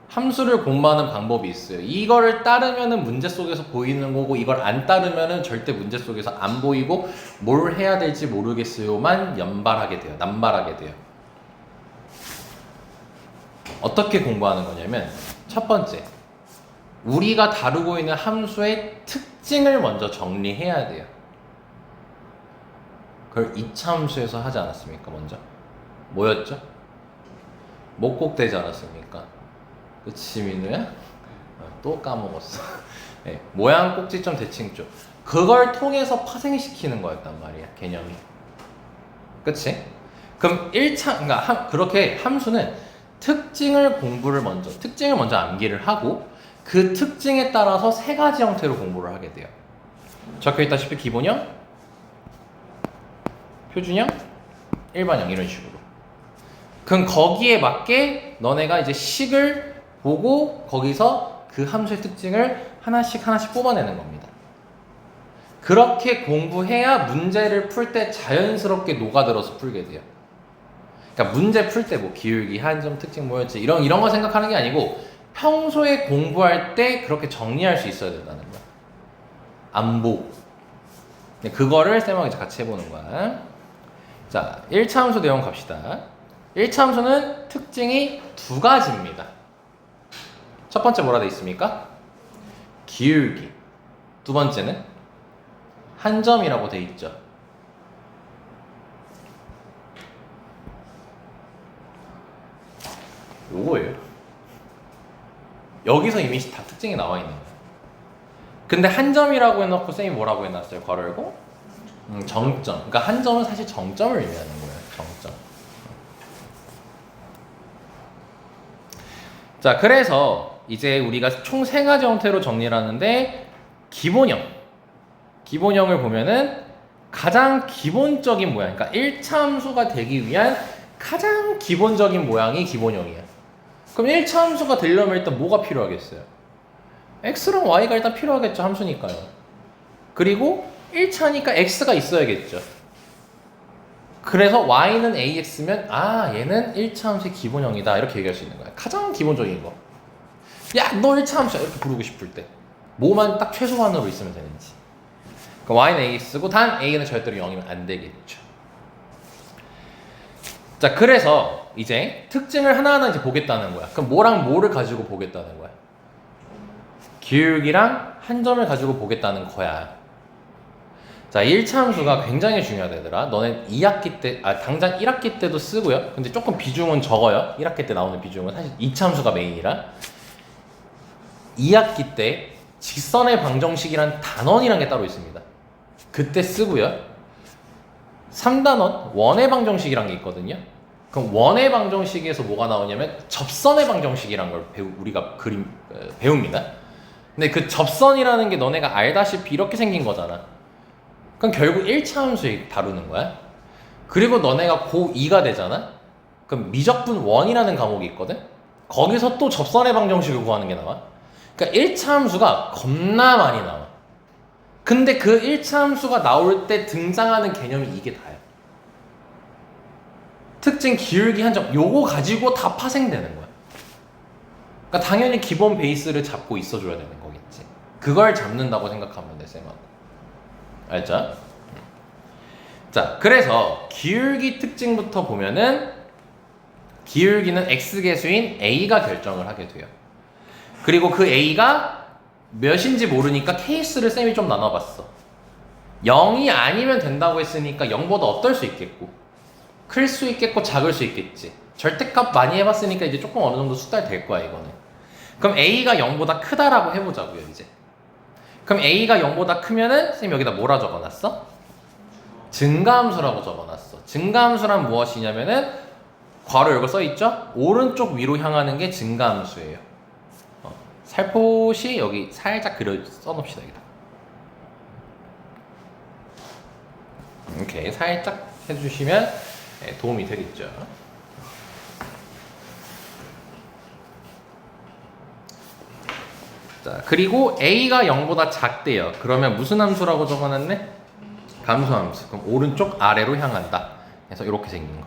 함수를 공부하는 방법이 있어요. 이거를 따르면은 문제 속에서 보이는 거고 이걸 안 따르면은 절대 문제 속에서 안 보이고 뭘 해야 될지 모르겠어요만 남발하게 돼요. 어떻게 공부하는 거냐면 첫 번째, 우리가 다루고 있는 함수의 특징을 먼저 정리해야 돼요. 그걸 2차 함수에서 하지 않았습니까? 먼저 뭐였죠? 목곡되지 않았습니까? 그치 민우야? 또 까먹었어. 네, 모양, 꼭지점, 대칭점 그걸 통해서 파생시키는 거였단 말이야, 개념이. 그치? 그럼 1차, 그러니까 그렇게 함수는 특징을 먼저 암기를 하고 그 특징에 따라서 세 가지 형태로 공부를 하게 돼요. 적혀있다시피 기본형, 표준형, 일반형 이런 식으로. 그럼 거기에 맞게 너네가 이제 식을 보고 거기서 그 함수의 특징을 하나씩 뽑아내는 겁니다. 그렇게 공부해야 문제를 풀 때 자연스럽게 녹아들어서 풀게 돼요. 그러니까 문제 풀 때 뭐 기울기, 한점, 특징 뭐였지 이런 거 생각하는 게 아니고 평소에 공부할 때 그렇게 정리할 수 있어야 된다는 거야. 안 보고. 그거를 쌤하고 이제 같이 해보는 거야. 자, 1차 함수 내용 갑시다. 1차 함수는 특징이 두 가지입니다. 첫 번째 뭐라 돼 있습니까? 기울기. 두 번째는 한 점이라고 돼 있죠. 요거예요. 여기서 이미 다 특징이 나와 있는 거예요. 근데 한 점이라고 해놓고 쌤이 뭐라고 해놨어요? 괄호 열고 정점. 그러니까 한 점은 사실 정점을 의미하는 거예요. 정점. 자, 그래서 이제 우리가 총 세 가지 형태로 정리를 하는데 기본형을 보면은 가장 기본적인 모양, 그러니까 1차 함수가 되기 위한 가장 기본적인 모양이 기본형이야. 그럼 1차 함수가 되려면 일단 뭐가 필요하겠어요? x랑 y가 일단 필요하겠죠. 함수니까요. 그리고 1차니까 x가 있어야겠죠. 그래서 y는 ax면 아 얘는 1차 함수의 기본형이다 이렇게 얘기할 수 있는 거야. 가장 기본적인 거. 야 너 1차 함수야 이렇게 부르고 싶을 때 뭐만 딱 최소한으로 있으면 되는지. 그러니까 y는 ax고 단 a는 절대로 0이면 안 되겠죠. 자 그래서 이제 특징을 하나하나 이제 보겠다는 거야. 그럼 뭐랑 뭐를 가지고 보겠다는 거야? 기울기랑 한 점을 가지고 보겠다는 거야. 자 1차 함수가 굉장히 중요하다 얘들아. 너네 2학기 때 당장 1학기 때도 쓰고요. 근데 조금 비중은 적어요. 1학기 때 나오는 비중은 사실 2차 함수가 메인이라. 2학기 때 직선의 방정식이란 단원이란 게 따로 있습니다. 그때 쓰고요. 3단원 원의 방정식이란 게 있거든요. 그럼 원의 방정식에서 뭐가 나오냐면 접선의 방정식이란 걸 우리가 배웁니다. 근데 그 접선이라는 게 너네가 알다시피 이렇게 생긴 거잖아. 그럼 결국 1차 함수에 다루는 거야. 그리고 너네가 고2가 되잖아. 그럼 미적분 원이라는 과목이 있거든. 거기서 또 접선의 방정식을 구하는 게 나와. 그러니까 1차 함수가 겁나 많이 나와. 근데 그 1차 함수가 나올 때 등장하는 개념이 이게 다야. 특징 기울기 한 점 요거 가지고 다 파생되는 거야. 그러니까 당연히 기본 베이스를 잡고 있어줘야 되는 거겠지. 그걸 잡는다고 생각하면 돼 쌤하고. 알죠? 자 그래서 기울기 특징부터 보면은 기울기는 x계수인 a가 결정을 하게 돼요. 그리고 그 a가 몇인지 모르니까 케이스를 쌤이 좀 나눠봤어. 0이 아니면 된다고 했으니까 0보다 어떨 수 있겠고 클 수 있겠고 작을 수 있겠지. 절대값 많이 해봤으니까 이제 조금 어느 정도 수달 될 거야 이거는. 그럼 a가 0보다 크다라고 해보자고요 이제. 그럼 a가 0보다 크면은 쌤 여기다 뭐라 적어놨어? 증가함수라고 적어놨어. 증가함수란 무엇이냐면은 괄호 이거 써있죠? 오른쪽 위로 향하는 게 증가함수예요. 살포시 여기 살짝 써놓읍시다 여기다. 이렇게 살짝 해주시면 도움이 되겠죠. 자 그리고 a가 0보다 작대요. 그러면 무슨 함수라고 적어놨네? 감소함수. 그럼 오른쪽 아래로 향한다. 그래서 이렇게 생긴 거.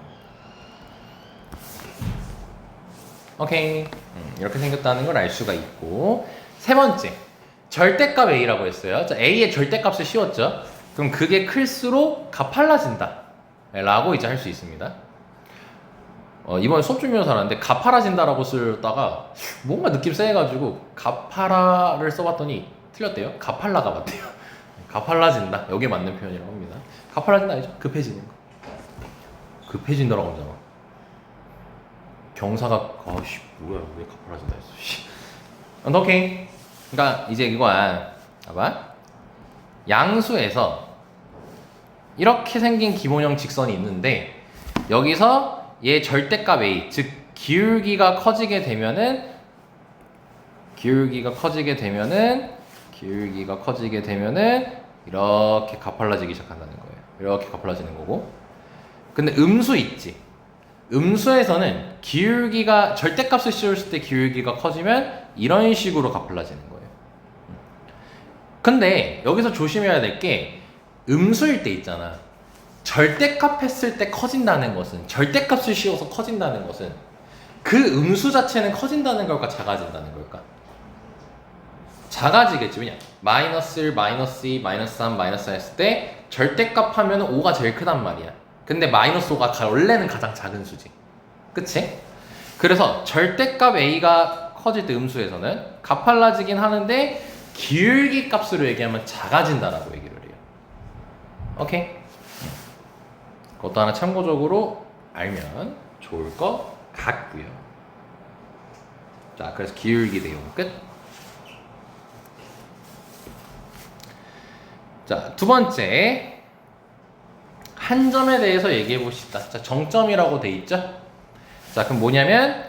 오케이. 이렇게 생겼다는 걸 알 수가 있고. 세 번째 절대값 a라고 했어요. 자, a의 절대값을 씌웠죠. 그럼 그게 클수록 가팔라진다 라고 이제 할 수 있습니다. 이번에 수업 중이어서 알았는데 가팔라진다라고 쓰다가 뭔가 느낌 세가지고 가파라를 써봤더니 틀렸대요. 가팔라가 맞대요. 가팔라진다. 여기에 맞는 표현이라고 합니다. 가팔라진다 아니죠? 급해지는 거. 급해진다라고 하잖아. 경사가 아씨 뭐야 왜 가팔라진다 했어. 씨. 오케이. 그러니까 이제 이거야. 봐봐. 양수에서 이렇게 생긴 기본형 직선이 있는데 여기서 얘 절대값 a 즉 기울기가 커지게 되면은 이렇게 가팔라지기 시작한다는 거예요. 이렇게 가팔라지는 거고. 근데 음수 있지. 음수에서는 기울기가 절대값을 씌웠을 때 기울기가 커지면 이런 식으로 가팔라지는 거예요. 근데 여기서 조심해야 될 게 음수일 때 있잖아. 절대값 했을 때 커진다는 것은 절대값을 씌워서 커진다는 것은 그 음수 자체는 커진다는 걸까 작아진다는 걸까? 작아지겠지. 왜냐? 마이너스 1, 마이너스 2, 마이너스 3, 마이너스 4 했을 때 절대값 하면 5가 제일 크단 말이야. 근데 마이너스 5가 원래는 가장 작은 수지. 그치? 그래서 절대값 a가 커질 때 음수에서는 가팔라지긴 하는데 기울기 값으로 얘기하면 작아진다라고 얘기를 해요. 오케이? 그것도 하나 참고적으로 알면 좋을 것 같고요. 자, 그래서 기울기 내용 끝. 자, 두 번째 한 점에 대해서 얘기해 봅시다. 자, 정점이라고 돼 있죠? 자, 그럼 뭐냐면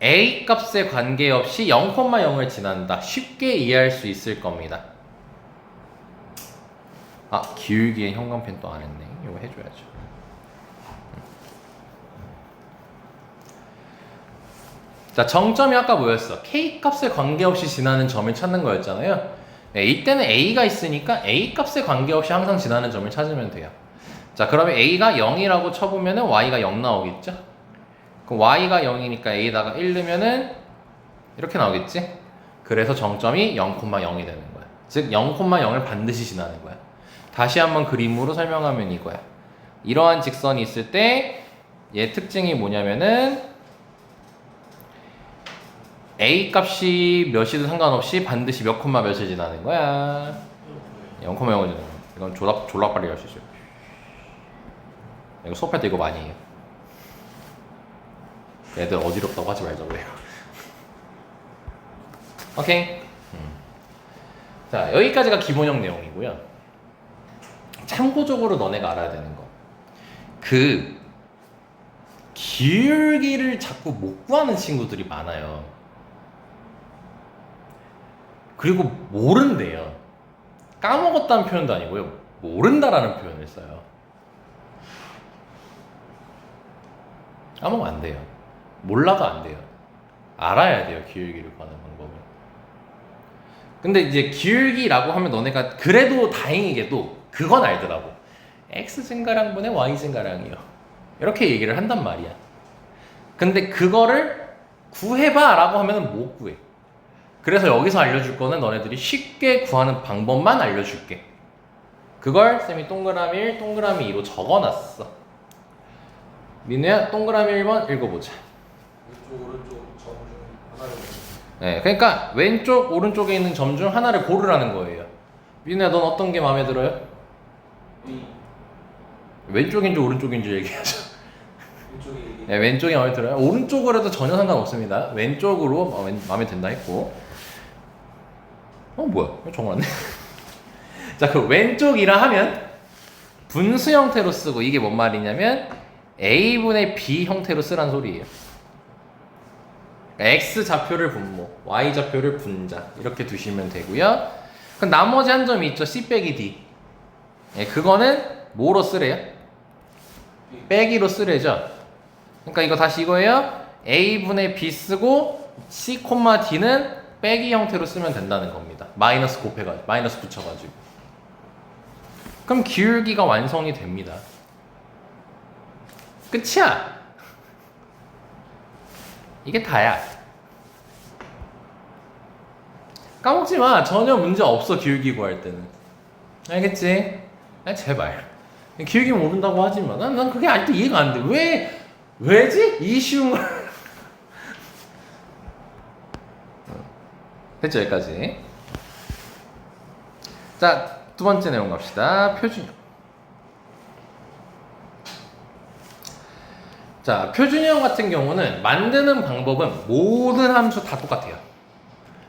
a 값에 관계없이 0,0을 지난다. 쉽게 이해할 수 있을 겁니다. 기울기의 형광펜 또 안 했네. 이거 해줘야죠. 자, 정점이 아까 뭐였어? K 값에 관계없이 지나는 점을 찾는 거였잖아요. 네, 이때는 A가 있으니까 A 값에 관계없이 항상 지나는 점을 찾으면 돼요. 자, 그러면 A가 0이라고 쳐보면은 Y가 0 나오겠죠? 그럼 Y가 0이니까 A에다가 1 넣으면은 이렇게 나오겠지? 그래서 정점이 0,0이 되는 거야. 즉 0,0을 반드시 지나는 거야. 다시 한번 그림으로 설명하면 이거야. 이러한 직선이 있을 때 얘 특징이 뭐냐면은 A 값이 몇이든 상관없이 반드시 몇 콤마 몇을 지나는 거야. 0,0을 지나는 거야. 이건 졸라 빨리 할 수 있어요. 이거 수업할 때 이거 많이 해요. 애들 어지럽다고 하지 말자고 해요. 오케이. 자, 여기까지가 기본형 내용이고요. 참고적으로 너네가 알아야 되는 거. 그 기울기를 자꾸 못 구하는 친구들이 많아요. 그리고 모른대요. 까먹었다는 표현도 아니고요. 모른다라는 표현을 써요. 까먹으면 안 돼요. 몰라가 안 돼요. 알아야 돼요. 기울기를 구하는 방법을. 근데 이제 기울기라고 하면 너네가 그래도 다행히게도 그건 알더라고. x 증가량분의 y 증가량이요. 이렇게 얘기를 한단 말이야. 근데 그거를 구해봐 라고 하면은 못 구해. 그래서 여기서 알려줄 거는 너네들이 쉽게 구하는 방법만 알려줄게. 그걸 쌤이 동그라미 1, 동그라미 2로 적어놨어. 민우야, 동그라미 1번 읽어보자. 왼쪽 오른쪽 점 중 하나를 네, 그러니까 왼쪽 오른쪽에 있는 점 중 하나를 고르라는 거예요. 민우야, 넌 어떤 게 마음에 들어요? B 왼쪽인지 오른쪽인지 얘기하죠. 왼쪽이 네, 왼쪽이 마음에 들어요. 오른쪽으로 해도 전혀 상관없습니다. 왼쪽으로 마음에 든다 했고. 뭐야? 이거 정말네. 자, 그 왼쪽이라 하면 분수 형태로 쓰고, 이게 뭔 말이냐면 A분의 B 형태로 쓰란 소리예요. 그러니까 X 좌표를 분모, Y 좌표를 분자 이렇게 두시면 되고요. 그럼 나머지 한 점이 있죠. C 빼기 D. 예, 그거는 뭐로 쓰래요? 빼기로 쓰래죠. 그러니까 이거 다시 이거예요. A분의 B 쓰고 C, D는 빼기 형태로 쓰면 된다는 겁니다. 마이너스 곱해가지고, 마이너스 붙여가지고. 그럼 기울기가 완성이 됩니다. 끝이야. 이게 다야. 까먹지 마. 전혀 문제 없어. 기울기 구할 때는. 알겠지? 제발. 기울기 모른다고 하지 마. 난 그게 아직도 이해가 안 돼. 왜지? 이 쉬운 걸. 됐죠? 여기까지. 자, 두 번째 내용 갑시다. 표준형. 자, 표준형 같은 경우는 만드는 방법은 모든 함수 다 똑같아요.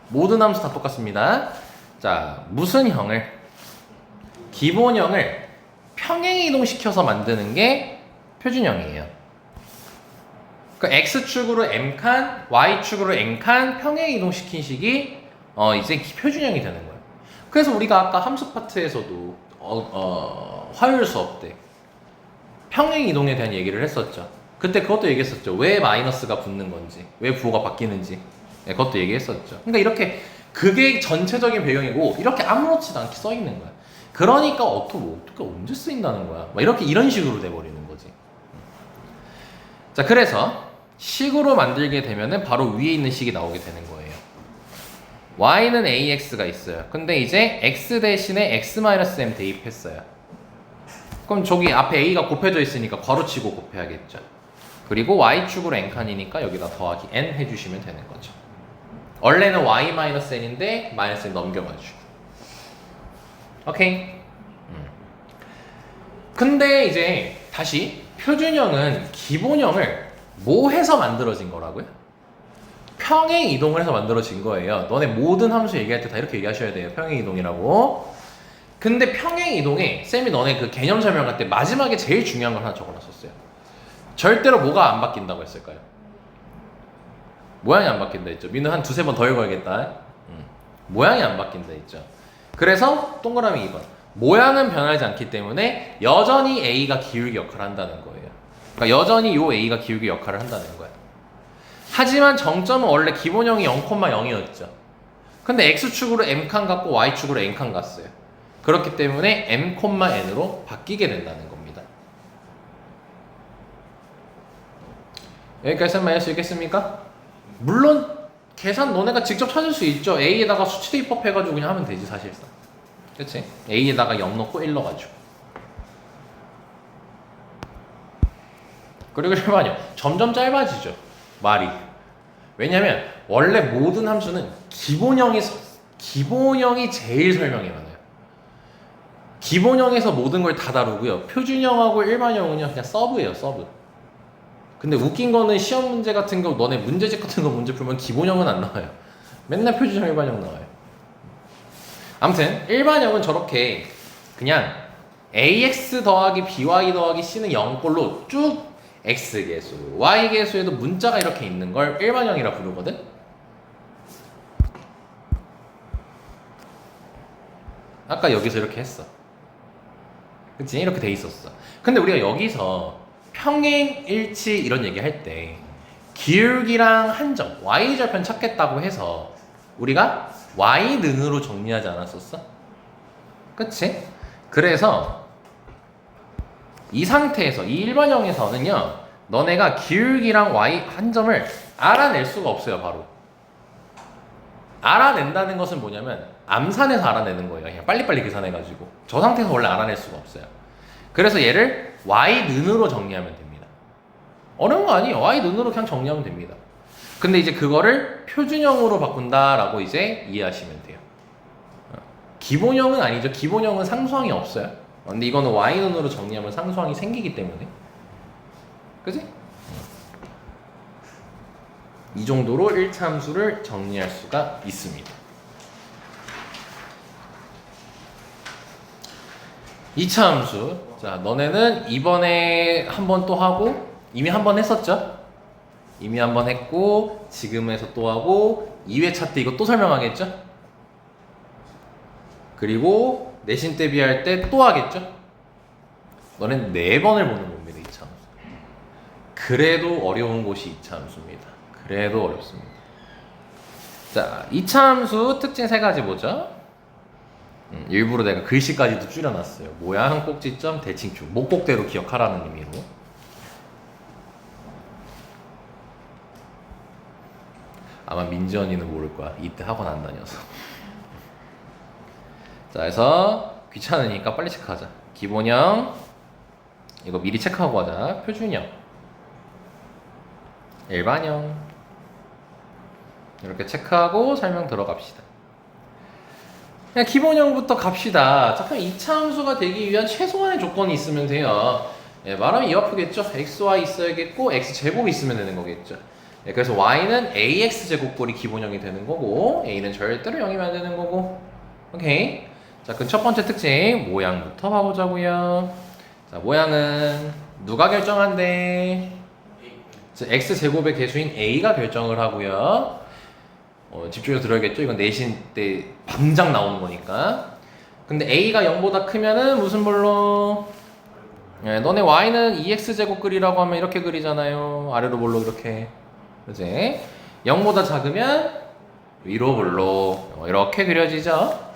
모든 함수 다 똑같습니다. 자, 무슨 형을? 기본형을 평행 이동시켜서 만드는 게 표준형이에요. 그러니까 X축으로 M칸, Y축으로 N칸 평행 이동시킨 식이 이제 표준형이 되는 거예요. 그래서 우리가 아까 함수 파트에서도 화요일 수업 때 평행 이동에 대한 얘기를 했었죠. 그때 그것도 얘기했었죠. 왜 마이너스가 붙는 건지, 왜 부호가 바뀌는지. 네, 그것도 얘기했었죠. 그러니까 이렇게 그게 전체적인 배경이고 이렇게 아무렇지도 않게 써 있는 거야. 그러니까 어떻게 언제 쓰인다는 거야. 막 이런 식으로 돼버리는 거지. 자, 그래서 식으로 만들게 되면은 바로 위에 있는 식이 나오게 되는 거예요. y는 ax가 있어요. 근데 이제 x 대신에 x-m 대입했어요. 그럼 저기 앞에 a가 곱해져 있으니까 괄호치고 곱해야겠죠. 그리고 y축으로 n칸이니까 여기다 더하기 n 해주시면 되는 거죠. 원래는 y-n인데 마이너스 n 넘겨가지고. 오케이. 근데 이제 다시 표준형은 기본형을 뭐 해서 만들어진 거라고요? 평행 이동을 해서 만들어진 거예요. 너네 모든 함수 얘기할 때 다 이렇게 얘기하셔야 돼요. 평행 이동이라고. 근데 평행 이동에 쌤이 너네 그 개념 설명할 때 마지막에 제일 중요한 걸 하나 적어놨었어요. 절대로 뭐가 안 바뀐다고 했을까요? 모양이 안 바뀐다 했죠. 민우 한 두세 번 더 읽어야겠다. 모양이 안 바뀐다 했죠. 그래서 동그라미 2번. 모양은 변하지 않기 때문에 여전히 A가 기울기 역할을 한다는 거예요. 그러니까 여전히 요 A가 기울기 역할을 한다는 거야. 하지만 정점은 원래 기본형이 0,0이었죠. 근데 x축으로 m칸 갔고 y축으로 n칸 갔어요. 그렇기 때문에 m,n으로 바뀌게 된다는 겁니다. 여기까지 설명할 수 있겠습니까? 물론 계산 너네가 직접 찾을 수 있죠. a에다가 수치 대입법해가지고 그냥 하면 되지 사실상. 그치? a에다가 0 넣고 1 넣어가지고. 그리고 일반형 점점 짧아지죠 말이. 왜냐면 원래 모든 함수는 기본형이 제일 설명이 많아요. 기본형에서 모든 걸 다 다루고요. 표준형하고 일반형은요 그냥 서브예요, 서브. 근데 웃긴 거는 시험 문제 같은 거 너네 문제집 같은 거 문제 풀면 기본형은 안 나와요. 맨날 표준형, 일반형 나와요. 아무튼 일반형은 저렇게 그냥 ax 더하기 by 더하기 c는 0꼴로 쭉 x계수, y계수에도 문자가 이렇게 있는 걸 일반형이라 부르거든? 아까 여기서 이렇게 했어. 그치? 이렇게 돼 있었어. 근데 우리가 여기서 평행, 일치 이런 얘기 할 때 기울기랑 한점, y절편 찾겠다고 해서 우리가 y는으로 정리하지 않았었어? 그치? 그래서 이 상태에서 이 일반형에서는요 너네가 기울기랑 y 한 점을 알아낼 수가 없어요. 바로 알아낸다는 것은 뭐냐면 암산해서 알아내는 거예요. 그냥 빨리빨리 계산해가지고 저 상태에서 원래 알아낼 수가 없어요. 그래서 얘를 y는으로 정리하면 됩니다. 어려운 거 아니에요. y는으로 그냥 정리하면 됩니다. 근데 이제 그거를 표준형으로 바꾼다라고 이제 이해하시면 돼요. 기본형은 아니죠. 기본형은 상수항이 없어요. 근데 이거는 y는으로 정리하면 상수항이 생기기 때문에, 그지? 이 정도로 1차 함수를 정리할 수가 있습니다. 2차 함수. 자, 너네는 이번에 한 번 또 하고 이미 한 번 했었죠? 이미 한 번 했고 지금에서 또 하고 2회차 때 이거 또 설명하겠죠? 그리고 내신 대비할 때 또 하겠죠? 너는 4번을 보는 겁니다. 2차 함수. 그래도 어려운 곳이 2차 함수입니다. 그래도 어렵습니다. 자, 2차 함수 특징 3가지 보죠. 일부러 내가 글씨까지도 줄여놨어요. 모양, 꼭지점, 대칭축. 목곡대로 기억하라는 의미로. 아마 민지 언니는 모를 거야. 이때 학원 안 다녀서. 자, 그래서 귀찮으니까 빨리 체크하자. 기본형. 이거 미리 체크하고 하자. 표준형. 일반형. 이렇게 체크하고 설명 들어갑시다. 그냥 기본형부터 갑시다. 자, 그럼 2차 함수가 되기 위한 최소한의 조건이 있으면 돼요. 예, 말하면 이 아프겠죠? xy 있어야겠고 x제곱이 있으면 되는 거겠죠. 예, 그래서 y는 ax제곱꼴이 기본형이 되는 거고 a는 절대로 0이면 안 되는 거고. 오케이. 자, 그럼 첫 번째 특징 모양부터 봐보자고요. 자, 모양은 누가 결정한대? x제곱의 개수인 a가 결정을 하고요. 집중해서 들어야겠죠? 이건 내신 때 당장 나오는 거니까. 근데 a가 0보다 크면은 무슨 볼로? 예, 너네 y는 2x제곱 그리라고 하면 이렇게 그리잖아요. 아래로 볼로 이렇게. 그지? 0보다 작으면 위로 볼로 이렇게 그려지죠?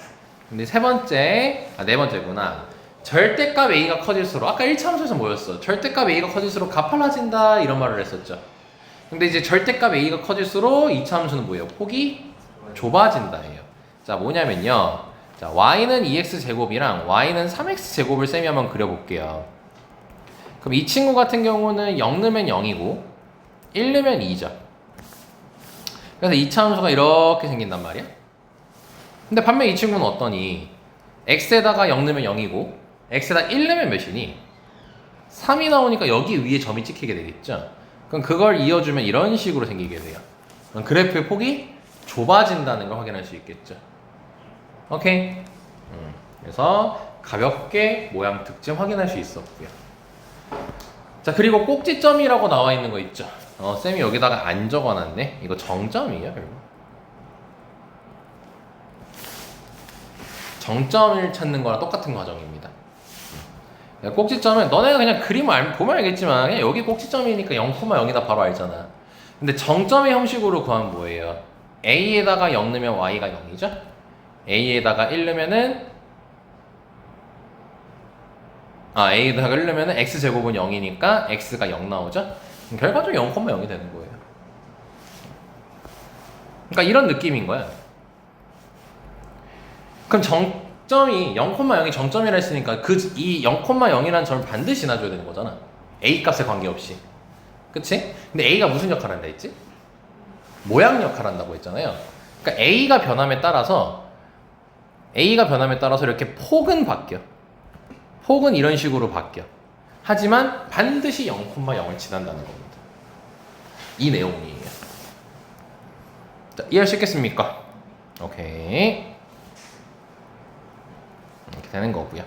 근데 네 번째구나. 절대값 a가 커질수록, 아까 1차 함수에서 뭐였어? 절대값 a가 커질수록 가팔라진다 이런 말을 했었죠. 근데 이제 절대값 a가 커질수록 2차 함수는 뭐예요? 폭이 좁아진다 해요. 자, 뭐냐면요. 자, y는 2x제곱이랑 y는 3x제곱을 쌤이 한번 그려볼게요. 그럼 이 친구 같은 경우는 0 넣으면 0이고 1 넣으면 2죠. 그래서 2차 함수가 이렇게 생긴단 말이야. 근데 반면 이 친구는 어떠니? x에다가 0 넣으면 0이고 x에다 1 넣으면 몇이니? 3이 나오니까 여기 위에 점이 찍히게 되겠죠. 그럼 그걸 이어주면 이런 식으로 생기게 돼요. 그럼 그래프의 폭이 좁아진다는 걸 확인할 수 있겠죠. 오케이? 그래서 가볍게 모양 특징 확인할 수 있었고요. 자, 그리고 꼭지점이라고 나와 있는 거 있죠. 쌤이 여기다가 안 적어놨네. 이거 정점이에요, 결국. 정점을 찾는 거랑 똑같은 과정입니다. 꼭지점은 너네가 그냥 그림을 보면 알겠지만 그냥 여기 꼭지점이니까 0,0이다 바로 알잖아. 근데 정점의 형식으로 구하면 뭐예요? a에다가 0 넣으면 y가 0이죠? a에다가 1 넣으면은 a에다가 1 넣으면은 x제곱은 0이니까 x가 0 나오죠? 결과적으로 0,0이 되는 거예요. 그러니까 이런 느낌인 거야. 그럼 정점이 0,0이 정점이라 했으니까 이 0,0이라는 점을 반드시 놔줘야 되는 거잖아. a 값에 관계없이. 그치? 근데 a가 무슨 역할을 한다 했지? 모양 역할을 한다고 했잖아요. 그러니까 a가 변함에 따라서 이렇게 폭은 바뀌어. 폭은 이런 식으로 바뀌어. 하지만 반드시 0,0을 지난다는 겁니다. 이 내용이에요. 자, 이해할 수 있겠습니까? 오케이. 이렇게 되는 거고요.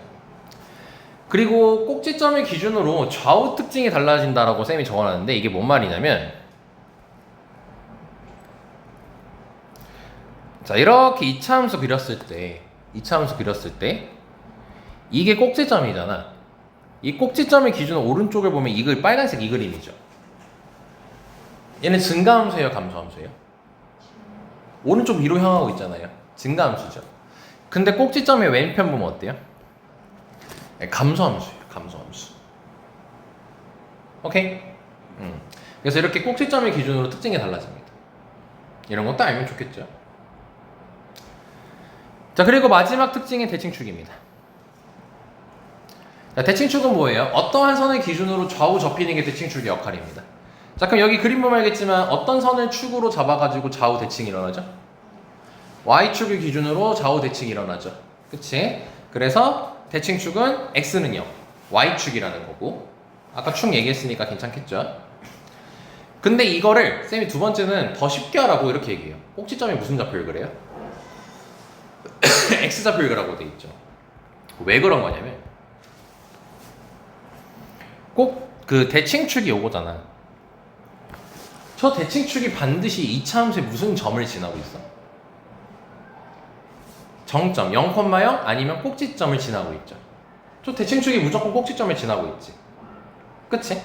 그리고 꼭지점을 기준으로 좌우 특징이 달라진다라고 쌤이 적어놨는데 이게 뭔 말이냐면 자 이렇게 2차 함수 그렸을 때 이게 꼭지점이잖아. 이 꼭지점의 기준으로 오른쪽을 보면 빨간색 이 그림이죠. 얘는 증가함수예요, 감소함수예요? 오른쪽 위로 향하고 있잖아요. 증가함수죠. 근데 꼭지점의 왼편 보면 어때요? 감소함수예요. 감소함수. 오케이? 그래서 이렇게 꼭지점의 기준으로 특징이 달라집니다. 이런 것도 알면 좋겠죠. 자, 그리고 마지막 특징이 대칭축입니다. 자, 대칭축은 뭐예요? 어떠한 선을 기준으로 좌우 접히는 게 대칭축의 역할입니다. 자, 그럼 여기 그림 보면 알겠지만 어떤 선을 축으로 잡아가지고 좌우 대칭이 일어나죠? Y축을 기준으로 좌우 대칭이 일어나죠. 그치? 그래서 대칭축은 X는 0, Y축이라는 거고 아까 축 얘기했으니까 괜찮겠죠? 근데 이거를 쌤이 두 번째는 더 쉽게 하라고 이렇게 얘기해요. 꼭지점이 무슨 좌표를 그래요? X좌표를 그라고 돼 있죠. 왜 그런 거냐면 꼭 그 대칭축이 요거잖아. 저 대칭축이 반드시 2차 함수에 무슨 점을 지나고 있어? 정점 0,0 아니면 꼭지점을 지나고 있죠. 저 대칭축이 무조건 꼭지점을 지나고 있지. 그치?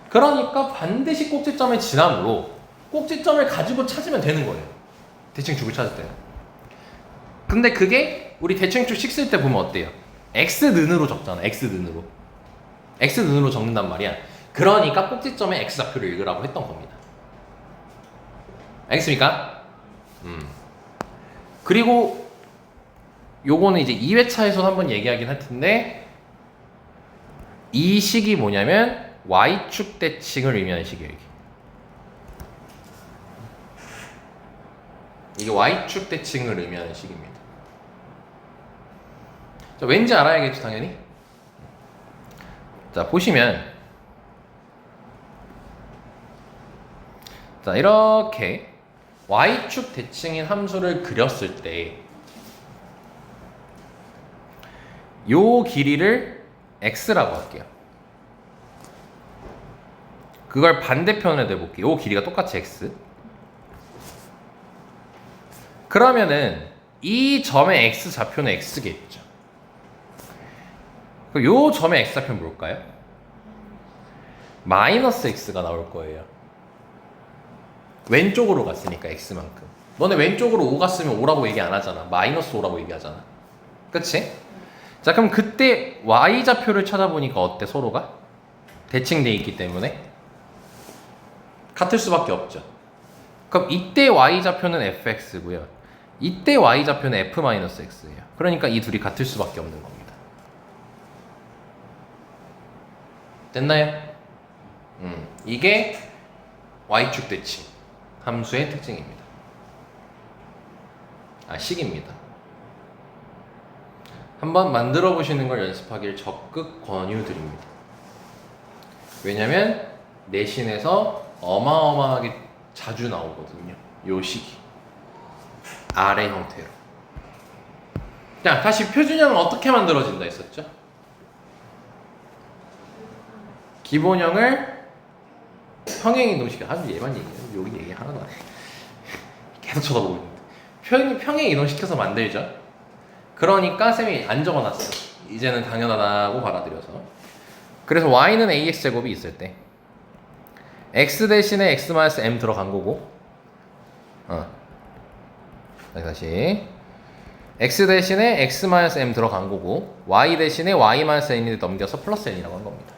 그러니까 반드시 꼭지점을 지나므로 꼭지점을 가지고 찾으면 되는 거예요. 대칭축을 찾을 때는. 근데 그게 우리 대칭축 식 쓸 때 보면 어때요? x는으로 적잖아. x는으로 적는단 말이야. 그러니까 꼭지점에 x좌표를 읽으라고 했던 겁니다. 알겠습니까? 그리고 요거는 이제 2회차에서 한번 얘기하긴 할 텐데 이 식이 뭐냐면 y축 대칭을 의미하는 식이에요. 이게 y축 대칭을 의미하는 식입니다. 자, 왠지 알아야겠죠, 당연히. 자, 보시면 자, 이렇게 y축 대칭인 함수를 그렸을 때 요 길이를 x라고 할게요. 그걸 반대편에 대볼게요. 요 길이가 똑같이 x. 그러면은 이 점의 x 좌표는 x겠죠. 그럼 요 점의 x 좌표는 뭘까요? 마이너스 x가 나올 거예요. 왼쪽으로 갔으니까 x만큼. 너네 왼쪽으로 5 갔으면 5라고 얘기 안 하잖아. 마이너스 5라고 얘기하잖아. 그치? 자, 그럼 그때 y 좌표를 찾아보니까 어때? 서로가 대칭돼 있기 때문에 같을 수밖에 없죠. 그럼 이때 y 좌표는 fx고요. 이때 y 좌표는 f-x예요. 그러니까 이 둘이 같을 수밖에 없는 겁니다. 됐나요? 이게 y축 대칭 함수의 특징입니다. 식입니다. 한번 만들어 보시는 걸 연습하길 적극 권유드립니다. 왜냐면 내신에서 어마어마하게 자주 나오거든요. 요 식이 아래 형태로. 자, 다시 표준형은 어떻게 만들어진다 했었죠? 기본형을 평행이동시켜. 아주 얘만 얘기해요. 여기 얘기 하나도 안 해. 계속 쳐다보고 있는데. 평행이동시켜서 만들죠. 그러니까 쌤이 안 적어놨어. 이제는 당연하다고 받아들여서. 그래서 y는 ax제곱이 있을 때 x 대신에 x-m 들어간 거고 다시 x 대신에 x-m 들어간 거고 y 대신에 y-n을 넘겨서 플러스 n이라고 한 겁니다.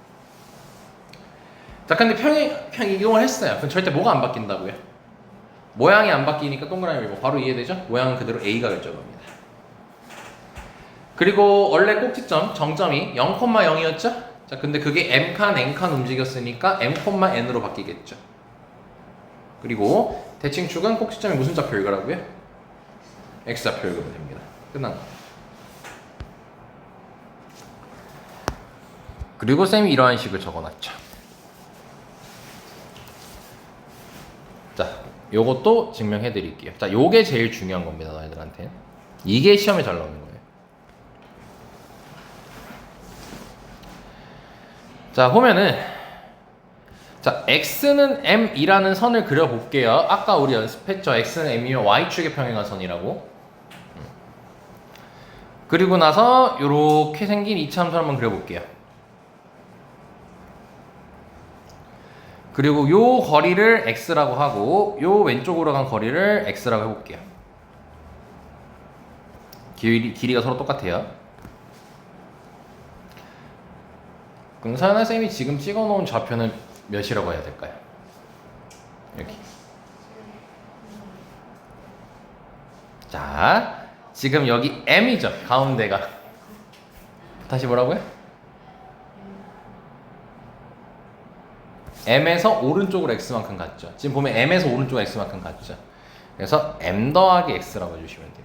자, 근데 평행 이동을 했어요. 그럼 절대 뭐가 안 바뀐다고요? 모양이 안 바뀌니까 동그라미 밀고 바로 이해되죠? 모양은 그대로 a가 결정합니다. 그리고 원래 꼭지점 정점이 0,0이었죠? 자, 근데 그게 m칸 n칸 움직였으니까 m,n으로 바뀌겠죠. 그리고 대칭축은 꼭지점이 무슨 좌표 읽으라고요? x좌표 읽으면 됩니다. 끝난 거. 그리고 쌤이 이러한 식을 적어놨죠. 자, 요것도 증명해 드릴게요. 자, 요게 제일 중요한 겁니다, 너희들한테. 이게 시험에 잘 나오는 거예요. 자, 보면은 자, x는 m이라는 선을 그려볼게요. 아까 우리 연습했죠. x는 m이면 y축의 평행한 선이라고. 그리고 나서 요렇게 생긴 이차함수 한번 그려볼게요. 그리고 요 거리를 x라고 하고 요 왼쪽으로 간 거리를 x라고 해볼게요. 길이가 서로 똑같아요. 그럼 서연아 쌤이 지금 찍어놓은 좌표는 몇이라고 해야 될까요? 여기. 자, 지금 여기 m이죠. 가운데가. 다시 뭐라고요? m에서 오른쪽으로 x만큼 갔죠. 지금 보면 m에서 오른쪽 x만큼 갔죠. 그래서 m 더하기 x라고 해주시면 돼요.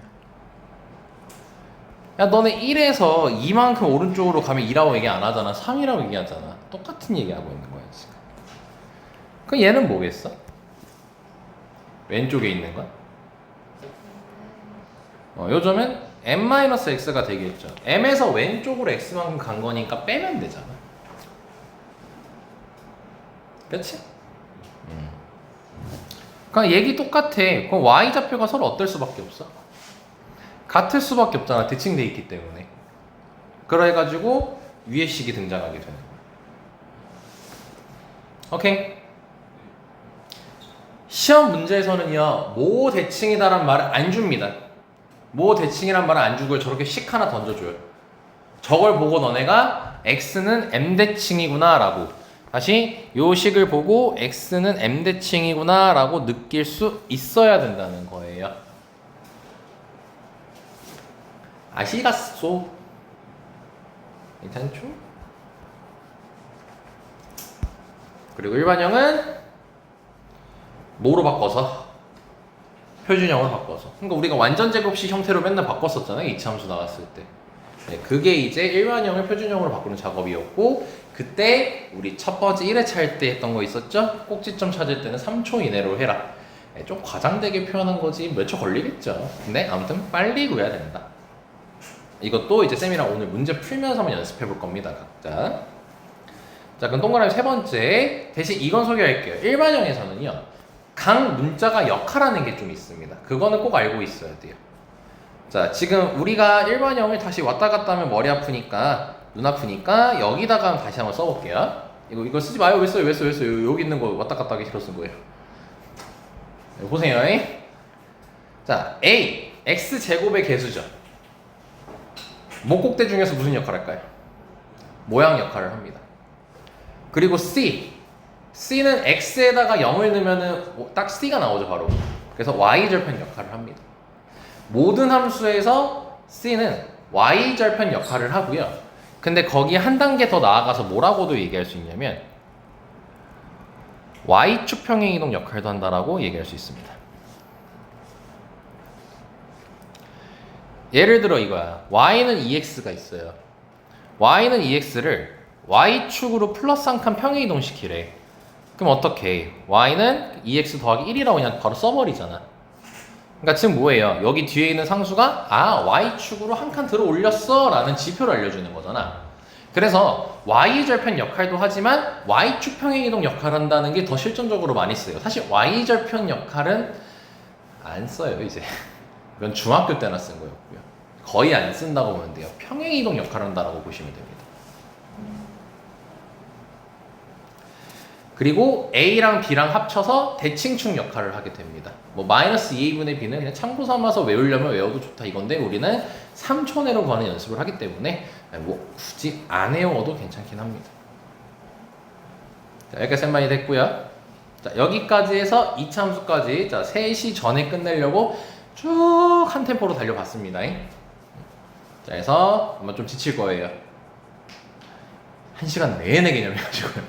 야, 너네 1에서 2만큼 오른쪽으로 가면 2라고 얘기 안 하잖아. 3이라고 얘기하잖아. 똑같은 얘기하고 있는 거야 지금. 그럼 얘는 뭐겠어? 왼쪽에 있는 건? 요즘엔 m-x가 되겠죠. m에서 왼쪽으로 x만큼 간 거니까 빼면 되잖아. 그렇지? 그러니까 얘기 똑같아. 그럼 y좌표가 서로 어떨 수밖에 없어? 같을 수밖에 없잖아. 대칭돼 있기 때문에. 그래가지고 위의 식이 등장하게 되는 거야. 오케이? 시험 문제에서는요, 모 대칭이다라는 말을 안 줍니다. 모 대칭이란 말을 안 주고 저렇게 식 하나 던져줘요. 저걸 보고 너네가 x는 m대칭이구나 라고, 다시 요 식을 보고 x는 m대칭이구나 라고 느낄 수 있어야 된다는 거예요. 아시겠소? 괜찮죠? 그리고 일반형은 뭐로 바꿔서? 표준형으로 바꿔서. 그러니까 우리가 완전 제곱식 형태로 맨날 바꿨었잖아요. 이차함수 나왔을 때. 네, 그게 이제 일반형을 표준형으로 바꾸는 작업이었고, 그때 우리 첫 번째 1회차 할 때 했던 거 있었죠? 꼭지점 찾을 때는 3초 이내로 해라. 네, 좀 과장되게 표현한 거지 몇 초 걸리겠죠. 근데 아무튼 빨리 구해야 된다. 이것도 이제 쌤이랑 오늘 문제 풀면서 한번 연습해 볼 겁니다, 각자. 자, 그럼 동그라미 세 번째. 대신 이건 소개할게요. 일반형에서는요, 각 문자가 역할하는 게 좀 있습니다. 그거는 꼭 알고 있어야 돼요. 자, 지금 우리가 일반형을 다시 왔다 갔다 하면 머리 아프니까, 눈 아프니까 여기다가 다시 한번 써볼게요. 이거 쓰지 마요. 왜 써요? 여기 있는 거 왔다 갔다 하기 싫어 쓴 거예요. 보세요. 자, A, x제곱의 개수죠. 목곡대 중에서 무슨 역할을 할까요? 모양 역할을 합니다. 그리고 C는 x에다가 0을 넣으면은 딱 C가 나오죠, 바로. 그래서 y절편 역할을 합니다. 모든 함수에서 C는 y절편 역할을 하고요. 근데 거기에 한 단계 더 나아가서 뭐라고도 얘기할 수 있냐면 y축 평행 이동 역할도 한다라고 얘기할 수 있습니다. 예를 들어 이거야. y는 2x가 있어요. y는 2x를 y축으로 플러스 한 칸 평행 이동시키래. 그럼 어떻게? y는 2x 더하기 1이라고 그냥 바로 써버리잖아. 그러니까 지금 뭐예요? 여기 뒤에 있는 상수가 y축으로 한 칸 들어 올렸어 라는 지표를 알려주는 거잖아. 그래서 y절편 역할도 하지만 y축 평행 이동 역할을 한다는 게 더 실전적으로 많이 써요. 사실 y절편 역할은 안 써요, 이제. 이건 중학교 때나 쓴 거였고요. 거의 안 쓴다고 보면 돼요. 평행 이동 역할을 한다라고 보시면 됩니다. 그리고 A랑 B랑 합쳐서 대칭축 역할을 하게 됩니다. 뭐 마이너스 2A분의 B는 그냥 참고 삼아서 외우려면 외워도 좋다 이건데 우리는 3초내로 구하는 연습을 하기 때문에 뭐 굳이 안 외워도 괜찮긴 합니다. 자, 여기까지 셈만이 됐고요. 자, 여기까지 해서 이차 함수까지 자 3시 전에 끝내려고 쭉 한 템포로 달려봤습니다. 자, 그래서 아마 좀 지칠 거예요. 1시간 내내 개념해가지고요.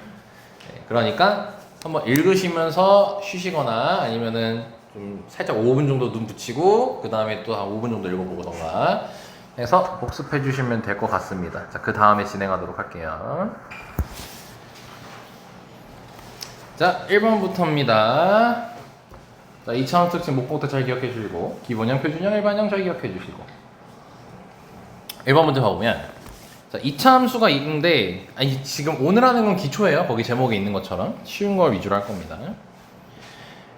네, 그러니까 한번 읽으시면서 쉬시거나 아니면은 좀 살짝 5분 정도 눈 붙이고 그 다음에 또 한 5분 정도 읽어보던가 해서 복습해 주시면 될 것 같습니다. 자, 그 다음에 진행하도록 할게요. 자, 1번부터입니다. 자, 2차원 특징 목록부터 잘 기억해 주시고 기본형, 표준형, 일반형 잘 기억해 주시고 1번 문제 봐보면 자, 2차 함수가 있는데 아니 지금 오늘 하는 건 기초예요. 거기 제목에 있는 것처럼 쉬운 걸 위주로 할 겁니다.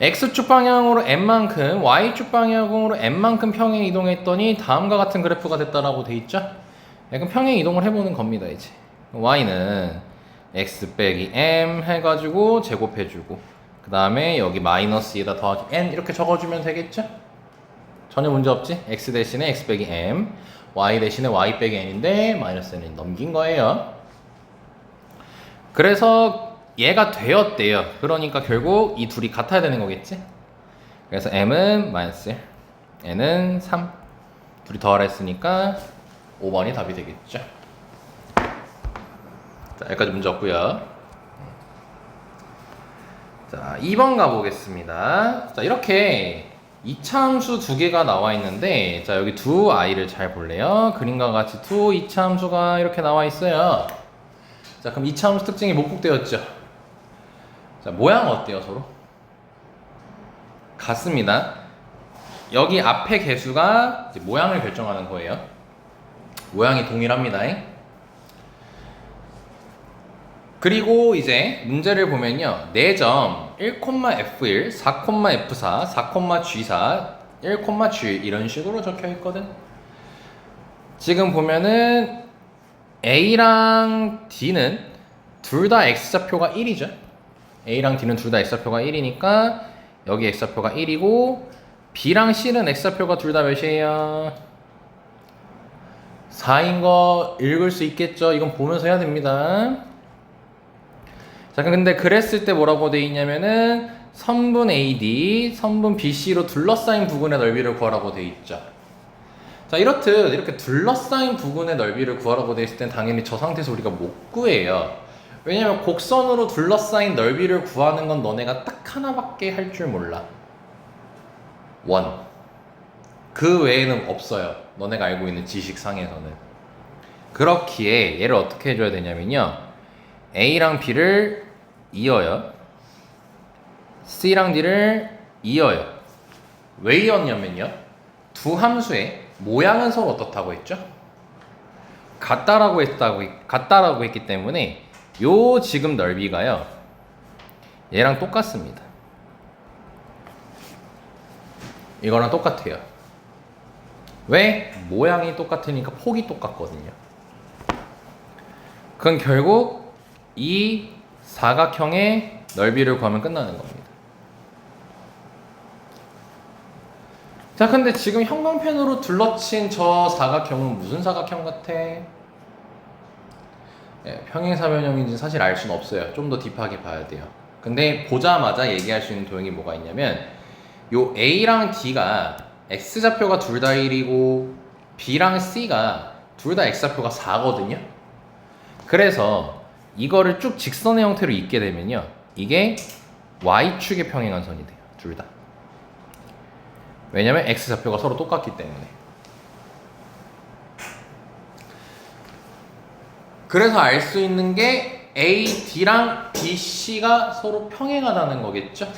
X축 방향으로 n만큼 Y축 방향으로 n만큼 평행 이동했더니 다음과 같은 그래프가 됐다라고 돼 있죠. 약간 평행 이동을 해보는 겁니다. 이제 Y는 X 빼기 M 해가지고 제곱해주고 그 다음에 여기 마이너스 2에다 더하기 N 이렇게 적어주면 되겠죠. 전혀 문제 없지. X 대신에 X 빼기 M Y 대신에 Y 빼기 N인데 마이너스 N을 넘긴 거예요. 그래서 얘가 되었대요. 그러니까 결국 이 둘이 같아야 되는 거겠지. 그래서 M은 마이너스 1 N은 3 둘이 더하라 했으니까 5번이 답이 되겠죠. 자, 여기까지 문제 없고요. 자, 2번 가보겠습니다. 자, 이렇게 이차함수 두 개가 나와 있는데 자, 여기 두 아이를 잘 볼래요? 그림과 같이 두 이차함수가 이렇게 나와 있어요. 자, 그럼 이차함수 특징이 목록되었죠. 자, 모양 어때요, 서로? 같습니다. 여기 앞에 개수가 이제 모양을 결정하는 거예요. 모양이 동일합니다. 그리고 이제 문제를 보면요. 4점 1,F1, 4,F4, 4,G4, 1,G1 이런 식으로 적혀 있거든. 지금 보면은 A랑 D는 둘 다 X좌표가 1이죠. A랑 D는 둘 다 X좌표가 1이니까 여기 X좌표가 1이고 B랑 C는 X좌표가 둘 다 몇이에요? 4인 거 읽을 수 있겠죠? 이건 보면서 해야 됩니다. 자, 근데 그랬을 때 뭐라고 돼 있냐면은 선분 AD, 선분 BC로 둘러싸인 부분의 넓이를 구하라고 돼 있죠. 자, 이렇듯 이렇게 둘러싸인 부분의 넓이를 구하라고 돼 있을 땐 당연히 저 상태에서 우리가 못 구해요. 왜냐면 곡선으로 둘러싸인 넓이를 구하는 건 너네가 딱 하나밖에 할 줄 몰라. 원. 그 외에는 없어요. 너네가 알고 있는 지식상에서는. 그렇기에 얘를 어떻게 해줘야 되냐면요. A랑 B를 이어요. C랑 D를 이어요. 왜 이었냐면요. 두 함수의 모양은 서로 어떻다고 했죠? 같다라고 했기 때문에 요 지금 넓이가요. 얘랑 똑같습니다. 이거랑 똑같아요. 왜? 모양이 똑같으니까 폭이 똑같거든요. 그건 결국 이 사각형의 넓이를 구하면 끝나는 겁니다. 자, 근데 지금 형광펜으로 둘러친 저 사각형은 무슨 사각형 같아? 예, 평행사변형인지 사실 알 수는 없어요. 좀 더 딥하게 봐야 돼요. 근데 보자마자 얘기할 수 있는 도형이 뭐가 있냐면 요 A랑 D가 X좌표가 둘 다 1이고 B랑 C가 둘 다 X좌표가 4거든요. 그래서 이거를 쭉 직선의 형태로 잇게 되면요. 이게 Y축에 평행한 선이 돼요. 둘 다. 왜냐면 X좌표가 서로 똑같기 때문에. 그래서 알 수 있는 게 A, D랑 B, C가 서로 평행하다는 거겠죠?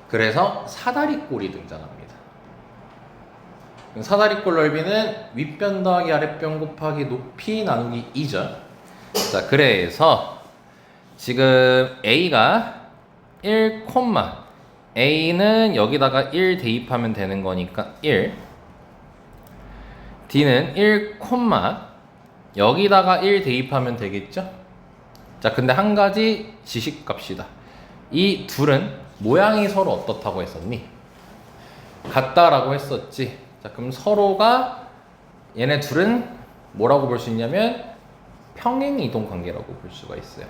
그래서 사다리꼴이 등장합니다. 사다리꼴 넓이는 윗변 더하기 아랫변 곱하기 높이 나누기 2죠. 자, 그래서 지금 A가 1, A는 여기다가 1 대입하면 되는 거니까 1, D는 1, 여기다가 1 대입하면 되겠죠? 자, 근데 한 가지 지식 갑시다. 이 둘은 모양이 서로 어떻다고 했었니? 같다라고 했었지. 자, 그럼 서로가 얘네 둘은 뭐라고 볼 수 있냐면 평행 이동 관계라고 볼 수가 있어요.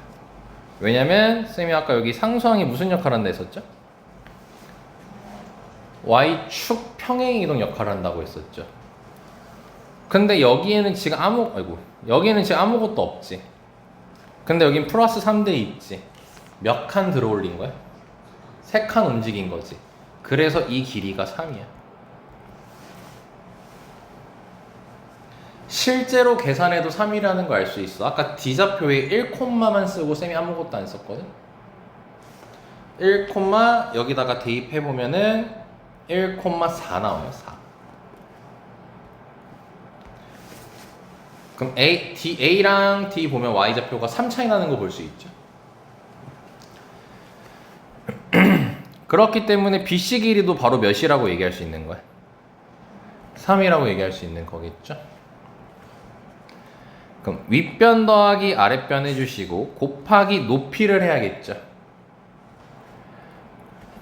왜냐면 쌤이 아까 여기 상수항이 무슨 역할을 한다 했었죠? Y축 평행 이동 역할을 한다고 했었죠. 근데 여기에는 지금 여기에는 지금 아무것도 없지. 근데 여긴 플러스 3대 있지. 몇 칸 들어 올린 거야? 3칸 움직인 거지. 그래서 이 길이가 3이야. 실제로 계산해도 3이라는 거 알 수 있어. 아까 D좌표에 1콤마만 쓰고 쌤이 아무것도 안 썼거든. 1콤마 여기다가 대입해보면은 1,4 나와요. 4. 그럼 A랑 D 보면 Y좌표가 3 차이 나는 거 볼 수 있죠. 그렇기 때문에 BC 길이도 바로 몇이라고 얘기할 수 있는 거야? 3이라고 얘기할 수 있는 거겠죠. 그럼 윗변 더하기 아랫변 해주시고 곱하기 높이를 해야겠죠.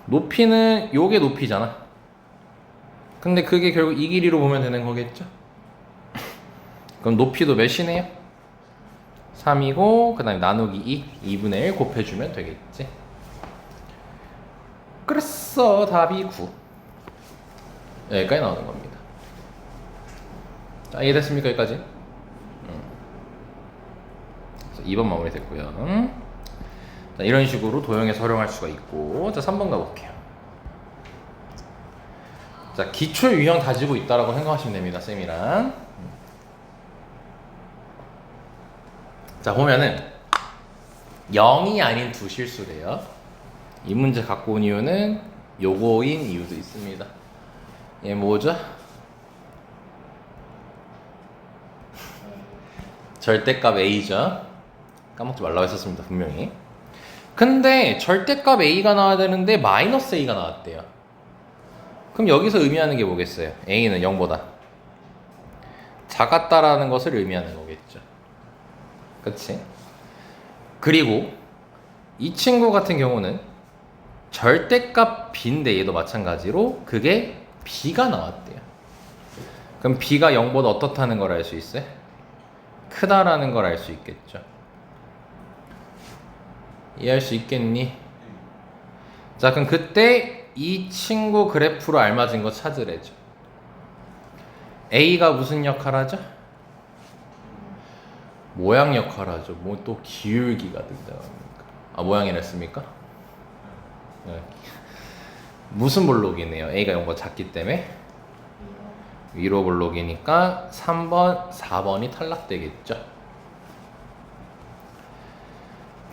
높이는 요게 높이잖아. 근데 그게 결국 이 길이로 보면 되는 거겠죠. 그럼 높이도 몇이네요? 3이고 그 다음에 나누기 2 2분의 1 곱해주면 되겠지. 그래서 답이 9. 여기까지 나오는 겁니다. 자, 이해됐습니까? 여기까지? 2번 마무리 됐고요. 자, 이런 식으로 도형에서 활용할 수가 있고, 자, 3번 가볼게요. 자, 기초 유형 다지고 있다라고 생각하시면 됩니다, 쌤이랑. 자, 보면은 0이 아닌 두 실수래요. 이 문제 갖고 온 이유는 요거인 이유도 있습니다. 얘 뭐죠? 절대값 A죠. 까먹지 말라고 했었습니다, 분명히. 근데 절대값 A가 나와야 되는데 마이너스 A가 나왔대요. 그럼 여기서 의미하는 게 뭐겠어요? A는 0보다 작았다라는 것을 의미하는 거겠죠. 그치? 그리고 이 친구 같은 경우는 절대값 B인데 얘도 마찬가지로 그게 B가 나왔대요. 그럼 B가 0보다 어떻다는 걸 알 수 있어요? 크다라는 걸 알 수 있겠죠. 이해할 수 있겠니? 자, 그럼 그때 이 친구 그래프로 알맞은 거 찾으래죠. A가 무슨 역할 하죠? 모양 역할 하죠. 뭐 또 기울기가 된다니까. 아, 모양이랬습니까? 네. 무슨 볼록이네요. A가 0보다 작기 때문에 위로 볼록이니까 3번, 4번이 탈락되겠죠.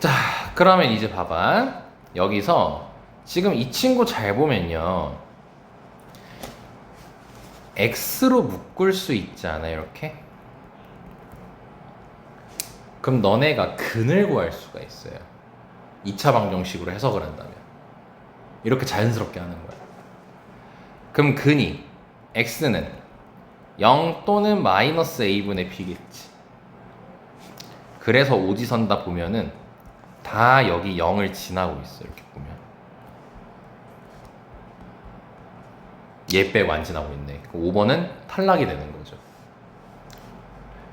자, 그러면 이제 봐봐. 여기서 지금 이 친구 잘 보면요, X로 묶을 수 있지 않아요? 이렇게. 그럼 너네가 근을 구할 수가 있어요. 2차 방정식으로 해석을 한다면 이렇게 자연스럽게 하는 거야. 그럼 근이 X는 0 또는 마이너스 A분의 B겠지. 그래서 오지선 다 보면은 다 여기 0을 지나고 있어. 이렇게 보면 얘 빼고 안 지나고 있네. 5번은 탈락이 되는 거죠.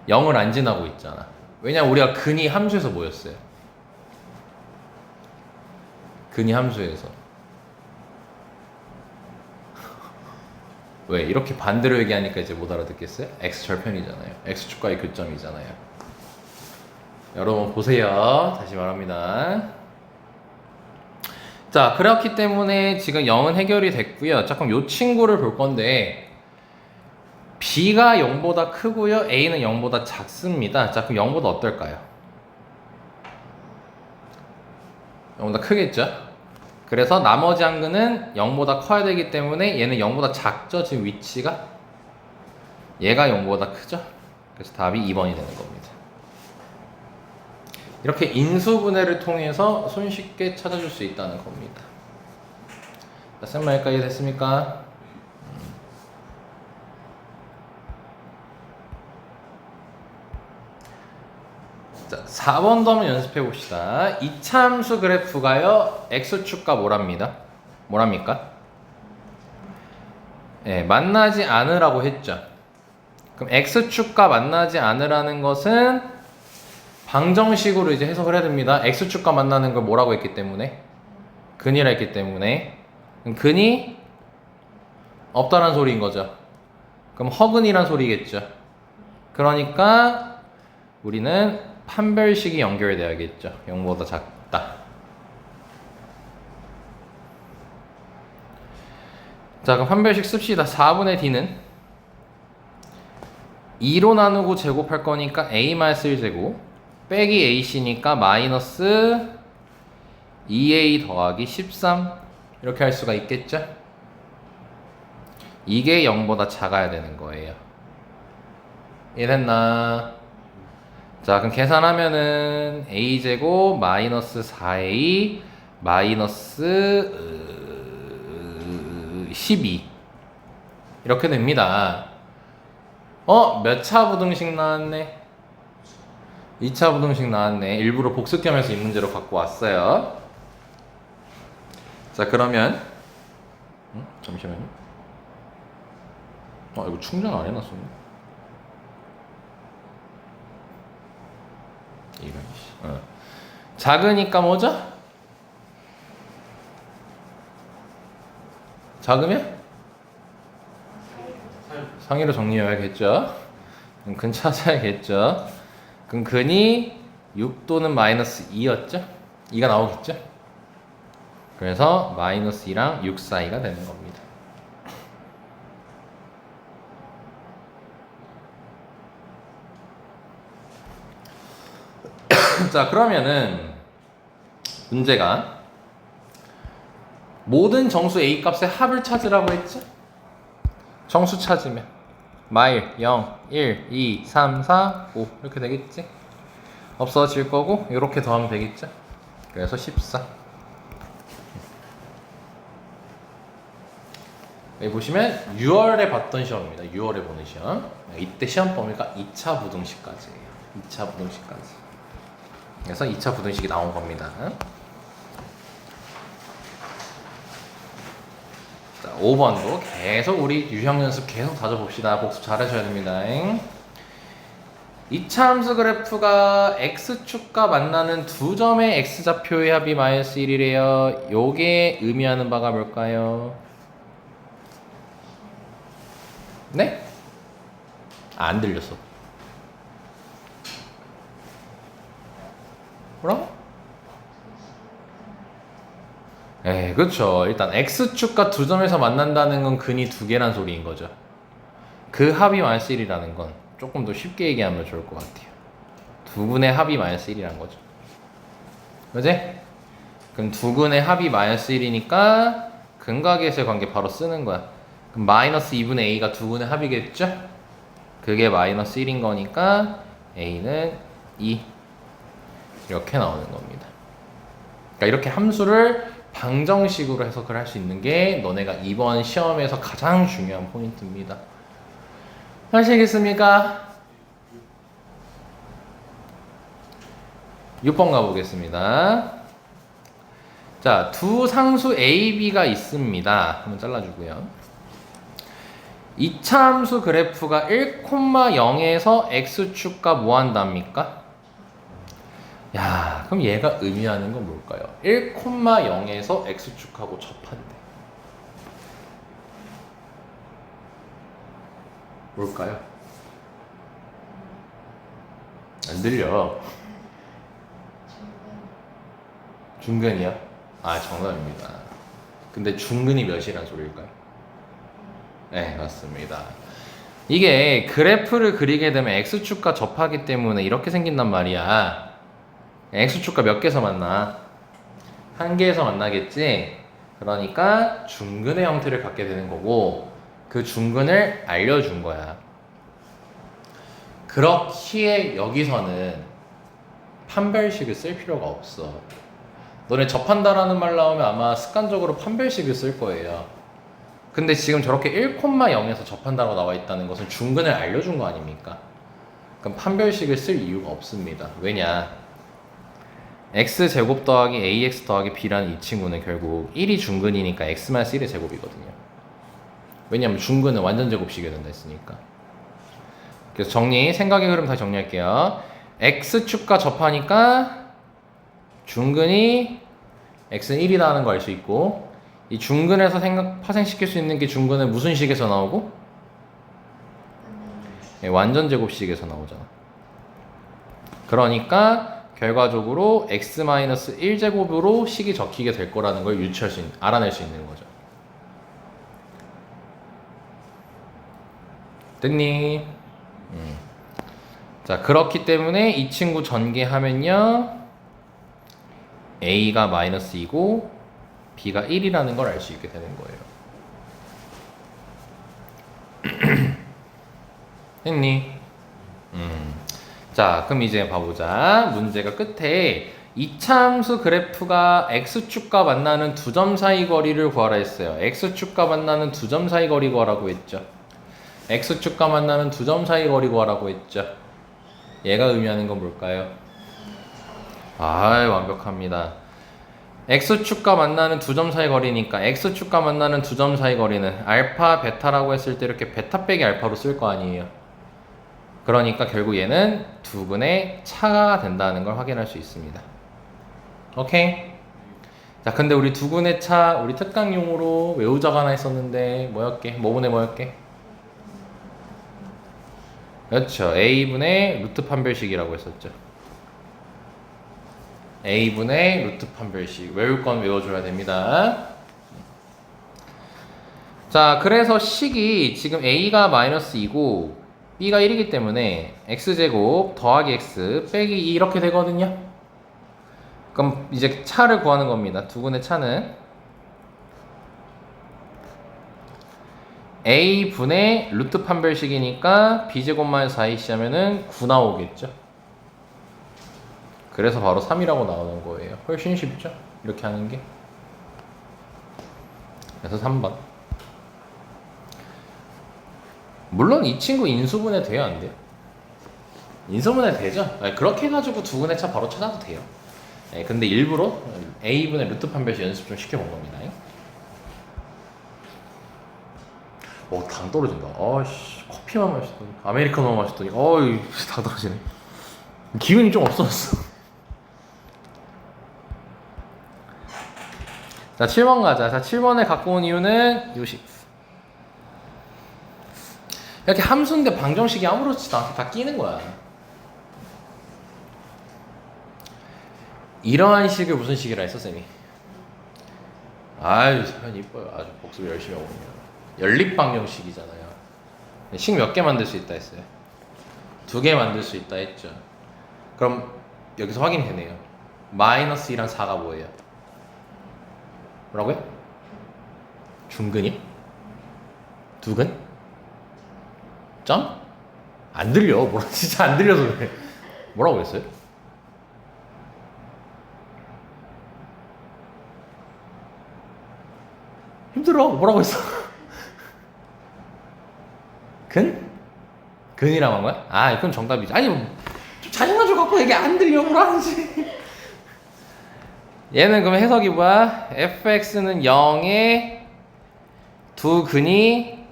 0을 안 지나고 있잖아. 왜냐면 우리가 근이 함수에서 뭐였어요? 근이 함수에서 왜 이렇게 반대로 얘기하니까 이제 못 알아듣겠어요? x 절편이잖아요. x축과의 교점이잖아요. 여러분 보세요. 다시 말합니다. 자, 그렇기 때문에 지금 0은 해결이 됐고요. 자, 그럼 이 친구를 볼 건데 b가 0보다 크고요, a는 0보다 작습니다. 자, 그럼 0보다 어떨까요? 0보다 크겠죠? 그래서 나머지 한 근은 0보다 커야 되기 때문에 얘는 0보다 작죠? 지금 위치가? 얘가 0보다 크죠? 그래서 답이 2번이 되는 겁니다. 이렇게 인수분해를 통해서 손쉽게 찾아줄 수 있다는 겁니다. 자, 쌤 여기까지 됐습니까? 자, 4번도 한번 연습해 봅시다. 이차함수 그래프가요, x축과 뭐랍니까? 예, 만나지 않으라고 했죠. 그럼 x축과 만나지 않으라는 것은 방정식으로 이제 해석을 해야 됩니다. x축과 만나는 걸 뭐라고 했기 때문에? 근이라 했기 때문에. 그럼 근이 없다는 소리인 거죠. 그럼 허근이란 소리겠죠. 그러니까 우리는 판별식이 연결돼야겠죠. 0보다 작다. 자, 그럼 판별식 씁시다. 4분의 d는 2로 나누고 제곱할 거니까 a-1제곱 빼기 ac니까 마이너스 2a 더하기 13 이렇게 할 수가 있겠죠? 이게 0보다 작아야 되는 거예요. 이해됐나? 자, 그럼 계산하면은 a제곱 마이너스 4a 마이너스 12 이렇게 됩니다. 몇 차 부등식 나왔네? 2차 부등식 나왔네. 일부러 복습 겸해서 이 문제로 갖고 왔어요. 자, 그러면 잠시만요. 이거 충전 안 해놨었네. 이런 작으니까 뭐죠? 작으면? 상위로 정리해야겠죠. 그럼 근 찾아야겠죠. 그럼 근이 6 또는 마이너스 2였죠? 2가 나오겠죠? 그래서 마이너스 2랑 6 사이가 되는 겁니다. 자, 그러면은 문제가 모든 정수 A 값의 합을 찾으라고 했죠? 정수 찾으면 마일 0, 1, 2, 3, 4, 5 이렇게 되겠지? 없어질 거고 이렇게 더하면 되겠죠? 그래서 14. 여기 보시면 6월에 봤던 시험입니다. 6월에 보는 시험. 이때 시험 범위가 2차 부등식까지예요. 2차 부등식까지. 그래서 2차 부등식이 나온 겁니다. 자, 5번도 계속 우리 유형 연습 계속 다져봅시다. 복습 잘 하셔야 됩니다. 2차 함수 그래프가 x축과 만나는 두 점의 x좌표의 합이 마이너스 1이래요. 요게 의미하는 바가 뭘까요? 네? 안 들렸어. 뭐라고? 그렇죠. 일단 x축과 두 점에서 만난다는 건 근이 두 개란 소리인 거죠. 그 합이 마이너스 1이라는 건 조금 더 쉽게 얘기하면 좋을 것 같아요. 두 분의 합이 마이너스 1이란 거죠. 그지? 그럼 두 근의 합이 마이너스 1이니까 근과 계수의 관계 바로 쓰는 거야. 그럼 마이너스 2분의 a가 두 근의 합이겠죠? 그게 마이너스 1인 거니까 a는 2 이렇게 나오는 겁니다. 그러니까 이렇게 함수를 방정식으로 해석을 할 수 있는 게 너네가 이번 시험에서 가장 중요한 포인트입니다. 하시겠습니까? 6번 가보겠습니다. 자, 두 상수 A, B가 있습니다. 한번 잘라주고요. 2차 함수 그래프가 1,0에서 x축과 뭐 한답니까? 야, 그럼 얘가 의미하는 건 뭘까요? 1,0에서 x축하고 접한대. 뭘까요? 안 들려. 중근이요? 정답입니다. 근데 중근이 몇이란 소리일까요? 네, 맞습니다. 이게 그래프를 그리게 되면 x축과 접하기 때문에 이렇게 생긴단 말이야. x축과 몇 개에서 만나? 한 개에서 만나겠지? 그러니까 중근의 형태를 갖게 되는 거고 그 중근을 알려준 거야. 그렇기에 여기서는 판별식을 쓸 필요가 없어. 너네 접한다라는 말 나오면 아마 습관적으로 판별식을 쓸 거예요. 근데 지금 저렇게 1,0에서 접한다고 나와 있다는 것은 중근을 알려준 거 아닙니까? 그럼 판별식을 쓸 이유가 없습니다. 왜냐? x제곱 더하기 ax 더하기 b라는 이 친구는 결국 1이 중근이니까 x-1의 제곱이거든요. 왜냐면 중근은 완전 제곱식이 된다 했으니까. 그래서 생각의 흐름 다시 정리할게요. x축과 접하니까 중근이 x는 1이라는 걸 알 수 있고, 이 중근에서 파생시킬 수 있는 게 중근은 무슨 식에서 나오고? 완전 제곱식에서 나오잖아. 그러니까 결과적으로 x-1제곱으로 식이 적히게 될 거라는 걸 알아낼 수 있는 거죠. 됐니? 자, 그렇기 때문에 이 친구 전개하면요, a가 -2고 b가 1이라는 걸 알 수 있게 되는 거예요. 했니? 자, 그럼 이제 봐보자. 문제가 끝에 이차함수 그래프가 x축과 만나는 두 점 사이 거리를 구하라 했어요. x축과 만나는 두 점 사이 거리 구하라고 했죠. x축과 만나는 두 점 사이 거리 구하라고 했죠. 얘가 의미하는 건 뭘까요? 완벽합니다. x축과 만나는 두 점 사이 거리니까 x축과 만나는 두 점 사이 거리는 알파, 베타라고 했을 때 이렇게 베타 빼기 알파로 쓸 거 아니에요. 그러니까 결국 얘는 두근의 차가 된다는 걸 확인할 수 있습니다. 오케이? 자, 근데 우리 두근의 차, 우리 특강용으로 외우자가 하나 있었는데 뭐였게? 그렇죠. a분의 루트 판별식이라고 했었죠. a분의 루트 판별식. 외울 건 외워줘야 됩니다. 자, 그래서 식이 지금 a가 -2고 b가 1이기 때문에 x제곱 더하기 x 빼기 2 이렇게 되거든요. 그럼 이제 차를 구하는 겁니다. 두근의 차는 a분의 루트 판별식이니까 b제곱 -4ac 하면은 9 나오겠죠. 그래서 바로 3이라고 나오는 거예요. 훨씬 쉽죠? 이렇게 하는 게. 그래서 3번. 물론 이 친구 인수분해 돼요, 안 돼요? 인수분해 되죠? 그렇게 해가지고 두근의 차 바로 찾아도 돼요. 근데 일부러 a분의 루트 판별식 연습 좀 시켜본 겁니다. 당 떨어진다. 커피만 마셨더니, 아메리카노 마셨더니, 당 떨어지네. 기운이 좀 없어졌어. 자, 7번 가자. 자, 7번에 갖고 온 이유는 요식. 이렇게 함수인데 방정식이 아무렇지도 않게 다 끼는 거야. 이러한 식을 무슨 식이라 했어, 쌤이? 선 이뻐요. 아주 복습 열심히 하거든요. 연립방정식이잖아요. 식 몇 개 만들 수 있다 했어요? 2개 만들 수 있다 했죠. 그럼 여기서 확인되네요. -2랑 4가 뭐예요? 뭐라고요? 중근이요? 두근? 점? 안 들려. 진짜 안 들려서 그래. 뭐라고 했어요? 힘들어. 뭐라고 했어? 근? 근이라고 한 거야? 이건 정답이지. 아니, 좀 자신감 좀 갖고 얘기 안 들려. 뭐라는지. 얘는 그럼 해석이 뭐야? fx는 0에 두 근이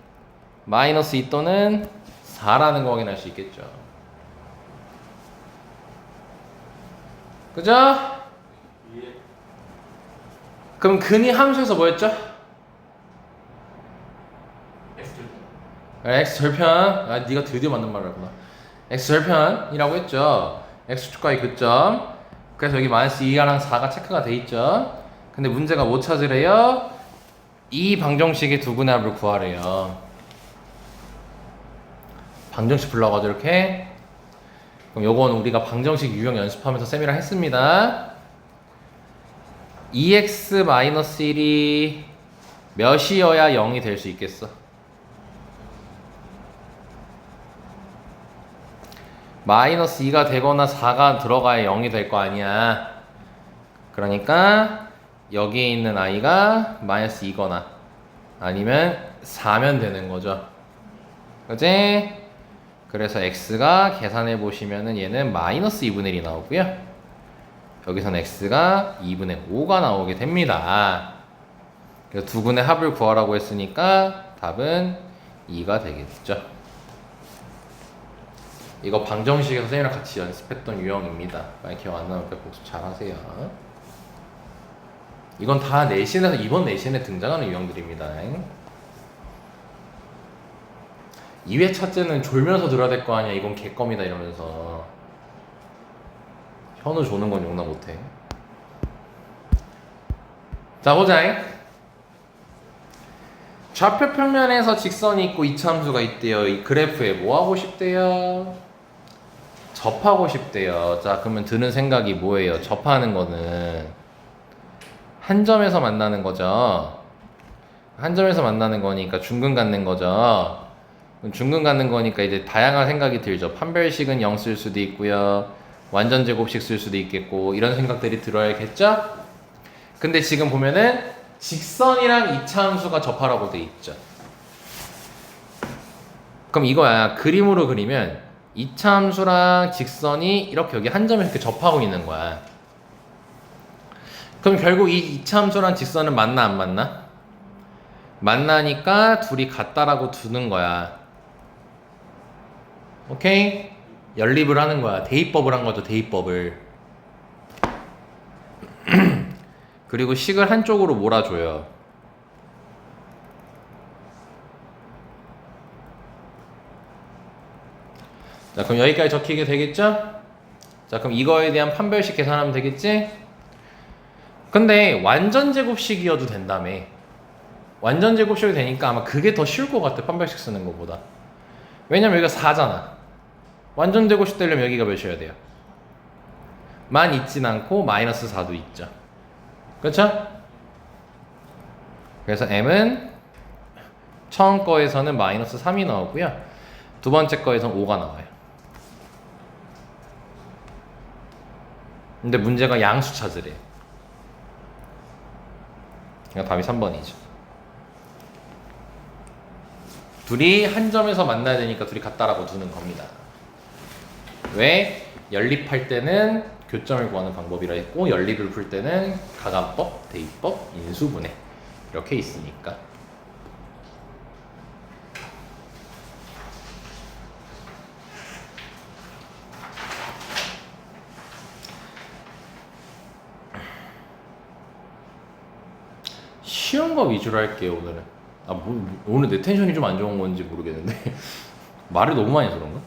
-2 또는 4라는 거 확인할 수 있겠죠. 그죠? 그럼 근이 함수에서 뭐였죠? x절편. 네가 드디어 맞는 말을 했구나. x절편이라고 했죠. x축과의 교점. 그래서 여기 -2랑 4가 체크가 돼 있죠. 근데 문제가 뭐 찾으래요? 이 방정식의 두근의 합을 구하래요. 방정식 불러가지고 이렇게. 그럼 요건 우리가 방정식 유형 연습하면서 쌤이랑 했습니다. 2x-1이 몇이어야 0이 될 수 있겠어? -2가 되거나 4가 들어가야 0이 될 거 아니야. 그러니까 여기에 있는 i가 -2거나 아니면 4면 되는 거죠. 그치? 그래서 x가 계산해 보시면은 얘는 마이너스 2분의 1이 나오고요. 여기서는 x가 2분의 5가 나오게 됩니다. 그래서 두 근의 합을 구하라고 했으니까 답은 2가 되겠죠. 이거 방정식에서 선생님이랑 같이 연습했던 유형입니다. 만약 기억 안 나면 복습 잘 하세요. 이건 다 내신에서 이번 내신에 등장하는 유형들입니다. 2회차째는 졸면서 들어야 될 거 아니야. 이건 개껌이다 이러면서 현우 조는 건 용납 못해. 자 보자. 좌표 평면에서 직선이 있고 이차함수가 있대요. 이 그래프에 뭐 하고 싶대요? 접하고 싶대요. 자 그러면 드는 생각이 뭐예요? 접하는 거는 한 점에서 만나는 거죠. 한 점에서 만나는 거니까 중근 갖는 거죠. 중근 갖는 거니까 이제 다양한 생각이 들죠. 판별식은 0 쓸 수도 있고요. 완전 제곱식 쓸 수도 있겠고 이런 생각들이 들어야겠죠? 근데 지금 보면은 직선이랑 이차함수가 접하라고 돼 있죠. 그럼 이거야. 그림으로 그리면 이차함수랑 직선이 이렇게 여기 한 점에 이렇게 접하고 있는 거야. 그럼 결국 이 이차함수랑 직선은 만나 안 만나? 만나니까 둘이 같다라고 두는 거야. 오케이? 연립을 하는 거야. 대입법을 한 거죠. 대입법을. 그리고 식을 한쪽으로 몰아줘요. 자 그럼 여기까지 적히게 되겠죠? 자 그럼 이거에 대한 판별식 계산하면 되겠지? 근데 완전 제곱식이어도 된다며. 완전 제곱식이 되니까 아마 그게 더 쉬울 것 같아. 판별식 쓰는 것보다. 왜냐면 여기가 4잖아. 완전 제곱식 되려면 여기가 몇이어야 돼요? 만 있진 않고 마이너스 4도 있죠. 그렇죠? 그래서 m은 처음 거에서는 마이너스 3이 나오고요. 두 번째 거에서는 5가 나와요. 근데 문제가 양수 찾으래. 그러니까 답이 3번이죠. 둘이 한 점에서 만나야 되니까 둘이 같다라고 두는 겁니다. 왜? 연립할 때는 교점을 구하는 방법이라 했고 연립을 풀 때는 가감법, 대입법, 인수분해 이렇게 있으니까. 쉬운 거 위주로 할게요 오늘은. 오늘 내 텐션이 좀 안 좋은 건지 모르겠는데 말을 너무 많이 해서 그런가?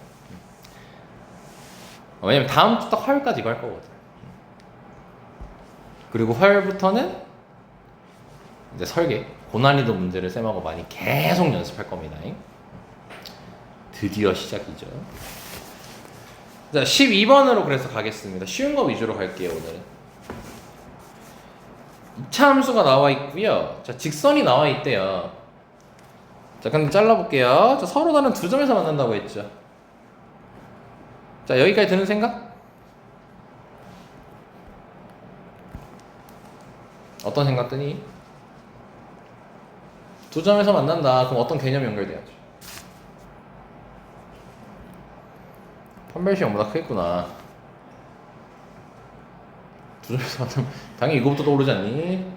왜냐면 다음 주 딱 화요일까지 이거 할 거거든. 그리고 화요일부터는 이제 설계, 고난이도 문제를 쌤하고 많이 계속 연습할 겁니다. 드디어 시작이죠. 자, 12번으로 그래서 가겠습니다. 쉬운 거 위주로 갈게요 오늘은. 이차함수가 나와 있고요. 자, 직선이 나와 있대요. 자, 근데 잘라볼게요. 자, 서로 다른 두 점에서 만난다고 했죠. 자, 여기까지 드는 생각? 어떤 생각 드니? 두 점에서 만난다. 그럼 어떤 개념이 연결돼야죠? 판별식 0보다 크겠구나. 두 점에서 만나면 당연히 이거부터 떠오르지 않니?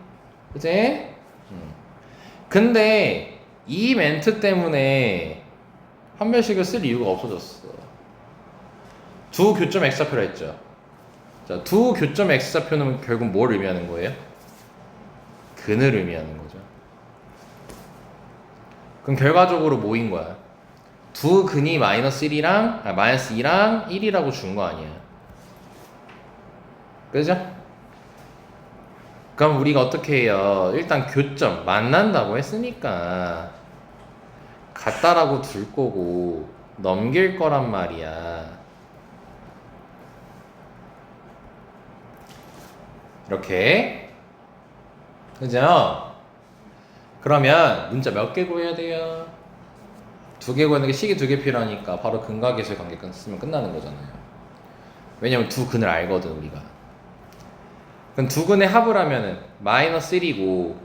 그치? 근데 이 멘트 때문에 판별식을 쓸 이유가 없어졌어. 두 교점 x좌표라 했죠. 자, 두 교점 x좌표는 결국 뭘 의미하는 거예요? 근을 의미하는 거죠. 그럼 결과적으로 뭐인 거야? 두 근이 마이너스 2랑 1이라고 준 거 아니야. 그죠? 그럼 우리가 어떻게 해요? 일단 교점 만난다고 했으니까 같다라고 둘 거고 넘길 거란 말이야. 이렇게. 그죠? 그러면 문자 몇 개 구해야 돼요? 2개 구하는 게 식이 2개 필요하니까 바로 근과계수의 관계 쓰면 끝나는 거잖아요. 왜냐면 두 근을 알거든 우리가. 그럼 두 근의 합을 하면은 마이너스 1이고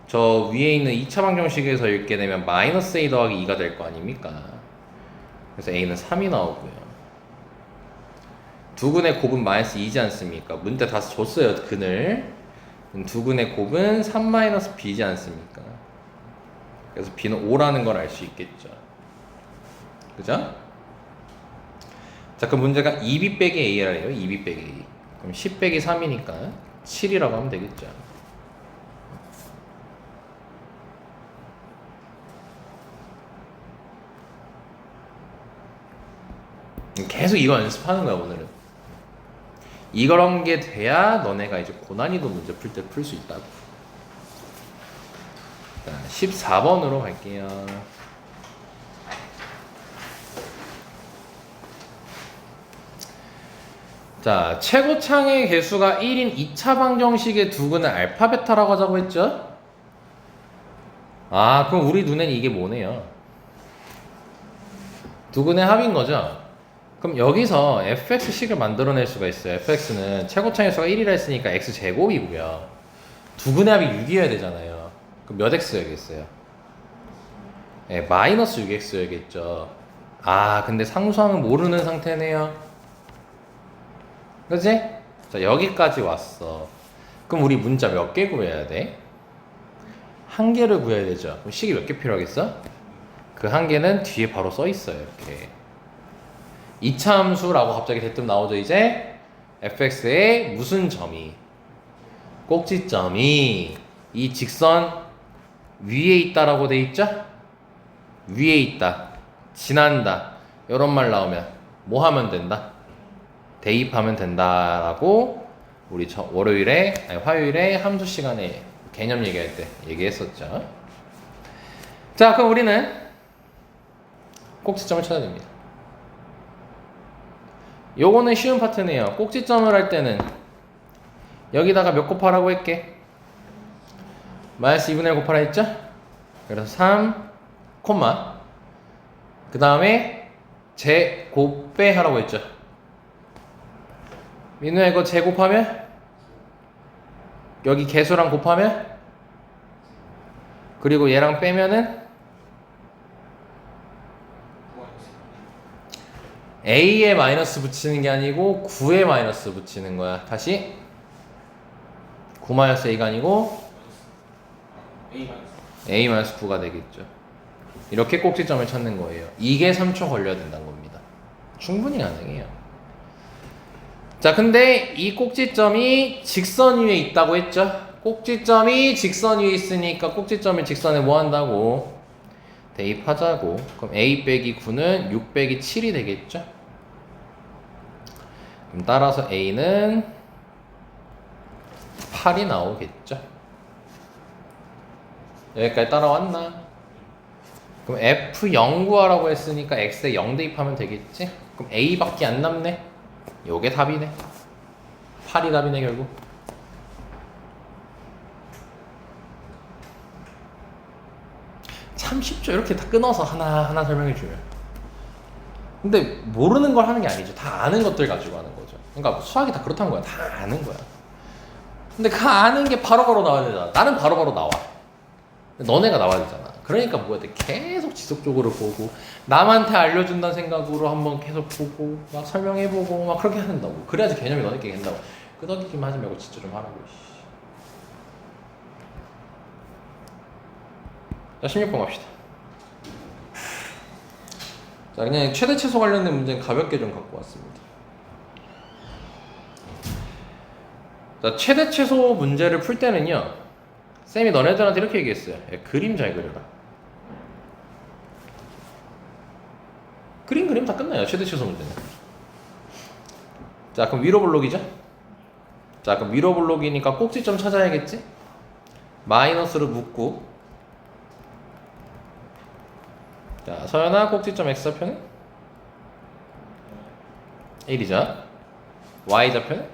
저 위에 있는 2차 방정식에서 읽게 되면 마이너스 a 더하기 2가 될 거 아닙니까? 그래서 a는 3이 나오고요. 두근의 곱은 마이너스 2지 않습니까? 문제 다 줬어요, 근을. 두근의 곱은 3-b지 않습니까? 그래서 b는 5라는 걸 알 수 있겠죠. 그죠? 자, 그럼 문제가 2b 빼기 a라래요. 2b 빼기 a. 그럼 10 빼기 3이니까 7이라고 하면 되겠죠. 계속 이거 연습하는 거야, 오늘은. 이런 게 돼야 너네가 이제 고난이도 문제 풀 때 풀 수 있다고. 자, 14번으로 갈게요. 자, 최고창의 개수가 1인 2차 방정식의 두근을 알파 베타라고 하자고 했죠? 아, 그럼 우리 눈에는 이게 뭐네요? 두근의 합인 거죠? 그럼 여기서 fx식을 만들어낼 수가 있어요. fx는 최고창의 수가 1이라 했으니까 x제곱이고요. 두근의 합이 6이어야 되잖아요. 그럼 몇 x여야겠어요? 네, 마이너스 6x여야겠죠. 아, 근데 상수함은 모르는 상태네요. 그치? 자, 여기까지 왔어. 그럼 우리 문자 몇 개 구해야 돼? 한 개를 구해야 되죠. 그럼 식이 몇 개 필요하겠어? 그 한 개는 뒤에 바로 써 있어요. 이렇게. 이차함수라고 갑자기 대뜸 나오죠. 이제 fx의 무슨 점이, 꼭지점이 이 직선 위에 있다라고 돼 있죠? 위에 있다, 지난다, 이런 말 나오면 뭐 하면 된다? 대입하면 된다라고 우리 화요일에 함수 시간에 개념 얘기할 때 얘기했었죠. 자, 그럼 우리는 꼭지점을 찾아야 됩니다. 요거는 쉬운 파트네요. 꼭지점을 할 때는 여기다가 몇 곱하라고 할게? 마이너스 2분의 1 곱하라 했죠? 그래서 3, 콤마 그 다음에 제곱배 하라고 했죠. 민우야, 이거 제곱하면 여기 개수랑 곱하면 그리고 얘랑 빼면은 A에 마이너스 붙이는 게 아니고 9에 마이너스 붙이는 거야. 다시 9 마이너스 A가 아니고 A 마이너스 9가 되겠죠. 이렇게 꼭지점을 찾는 거예요. 이게 3초 걸려야 된다는 겁니다. 충분히 가능해요. 자, 근데 이 꼭지점이 직선 위에 있다고 했죠. 꼭지점이 직선 위에 있으니까 꼭지점이 직선에 뭐 한다고? 대입하자고. 그럼 A 빼기 9는 6 빼기 7이 되겠죠. 그럼 따라서 A는 8이 나오겠죠. 여기까지 따라왔나? 그럼 F0 구하라고 했으니까 X에 0 대입하면 되겠지. 그럼 A밖에 안 남네. 요게 답이네. 8이 답이네 결국. 참 쉽죠. 이렇게 다 끊어서 하나하나 설명해 주면. 근데 모르는 걸 하는 게 아니죠. 다 아는 것들 가지고 하는 거죠. 그러니까 수학이 다 그렇다는 거야. 다 아는 거야. 근데 그 아는 게 바로바로 나와야 되잖아. 나는 바로바로 나와. 너네가 나와야 되잖아. 그러니까 뭐야 돼? 계속 지속적으로 보고 남한테 알려준다는 생각으로 한번 계속 보고 막 설명해보고 막 그렇게 한다고. 그래야지 개념이 너네끼리 된다고. 끄덕이기만 하지 말고 진짜 좀 하라고. 자, 16번 갑시다. 자, 그냥 최대 최소 관련된 문제는 가볍게 좀 갖고 왔습니다. 자, 최대 최소 문제를 풀 때는요, 쌤이 너네들한테 이렇게 얘기했어요. 야, 그림 잘 그려라. 그림 다 끝나요. 최대 최소 문제는. 자, 그럼 위로 블록이죠? 자, 그럼 위로 블록이니까 꼭지점 찾아야겠지? 마이너스로 묶고. 자, 서연아, 꼭지점 x좌표는 1이죠. y좌표는?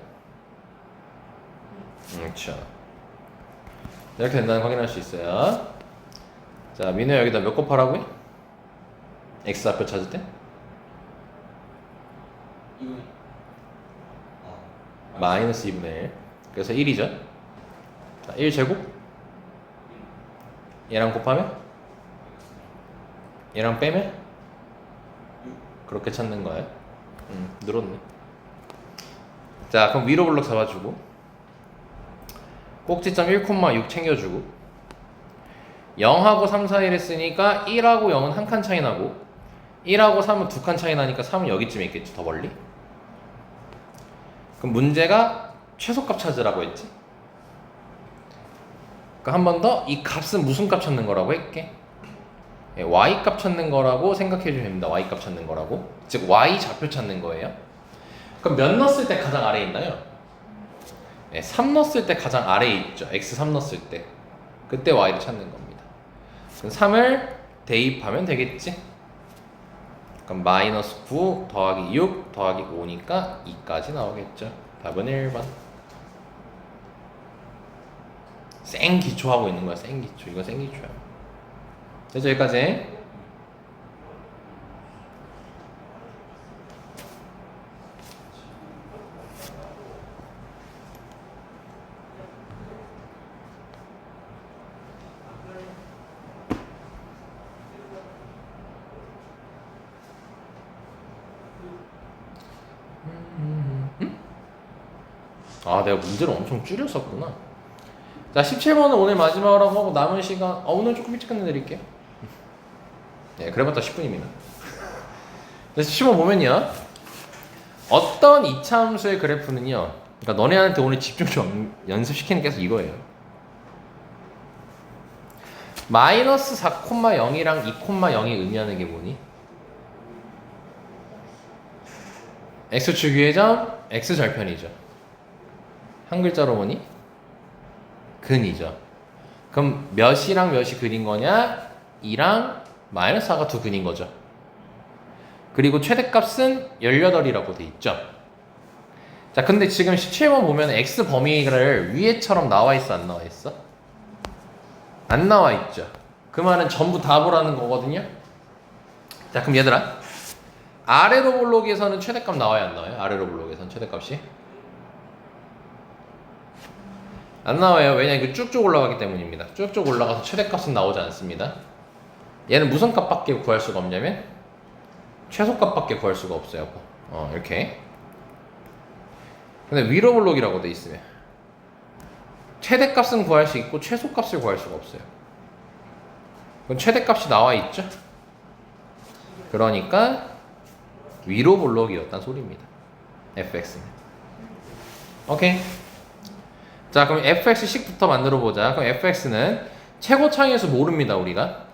그렇죠. 이렇게 된다는 거 확인할 수 있어요. 자, 민우야, 여기다 몇 곱하라고 해? x좌표 찾을 때? 마이너스 2분의 1. 그래서 1이죠. 자, 1제곱? 얘랑 곱하면? 얘랑 빼면? 그렇게 찾는 거예요. 늘었네. 자, 그럼 위로 블록 잡아주고 꼭지점 1,6 챙겨주고 0하고 3 사이를 쓰니까 1하고 0은 한 칸 차이 나고 1하고 3은 두 칸 차이 나니까 3은 여기쯤에 있겠지, 더 멀리. 그럼 문제가 최소값 찾으라고 했지. 그러니까 한 번 더 이 값은 무슨 값 찾는 거라고 할게. y 값 찾는 거라고 생각해 주시면 됩니다. y 값 찾는 거라고. 즉 y 좌표 찾는 거예요. 그럼 몇 넣었을 때 가장 아래에 있나요? 3 넣었을 때 가장 아래에 있죠. x3 넣었을 때. 그때 y를 찾는 겁니다. 그럼 3을 대입하면 되겠지. 그럼 마이너스 9 더하기 6 더하기 5니까 2까지 나오겠죠. 답은 1번. 생 기초하고 있는 거야. 생 기초. 이거 생 기초야. 그래서 여기까지. 아, 내가 문제를 엄청 줄였었구나. 자, 17번은 오늘 마지막으로 하고 남은 시간 오늘 조금 일찍 끝내드릴게요. 네, 그래봤자 10분입니다. 17번 보면요, 어떤 이차함수의 그래프는요, 그러니까 너네한테 오늘 집중 좀 연습시키는 게 이거예요. 마이너스 4,0이랑 2,0이 의미하는 게 뭐니? x축 위의 점, x절편이죠. 한 글자로 보니 근이죠. 그럼 몇이랑 몇이 근인 거냐? 2랑 마이너스 4가 두 근인 거죠. 그리고 최대값은 18이라고 돼 있죠. 자, 근데 지금 17번 보면 x 범위를 위에처럼 나와 있어, 안 나와 있어? 안 나와 있죠. 그 말은 전부 다 보라는 거거든요. 자, 그럼 얘들아, 아래로 블록에서는 최대값 나와요, 안 나와요? 아래로 블록에서는 최대값이 안 나와요. 왜냐, 이거 쭉쭉 올라가기 때문입니다. 쭉쭉 올라가서 최대값은 나오지 않습니다. 얘는 무슨 값밖에 구할 수가 없냐면 최소값밖에 구할 수가 없어요. 이렇게. 근데 위로 블록이라고 돼 있으면 최대값은 구할 수 있고 최소값을 구할 수가 없어요. 그럼 최대값이 나와 있죠. 그러니까 위로 블록이었단 소리입니다. fx는. 오케이. 자, 그럼 fx식부터 만들어 보자. 그럼 fx는 최고 차이에서 모릅니다, 우리가.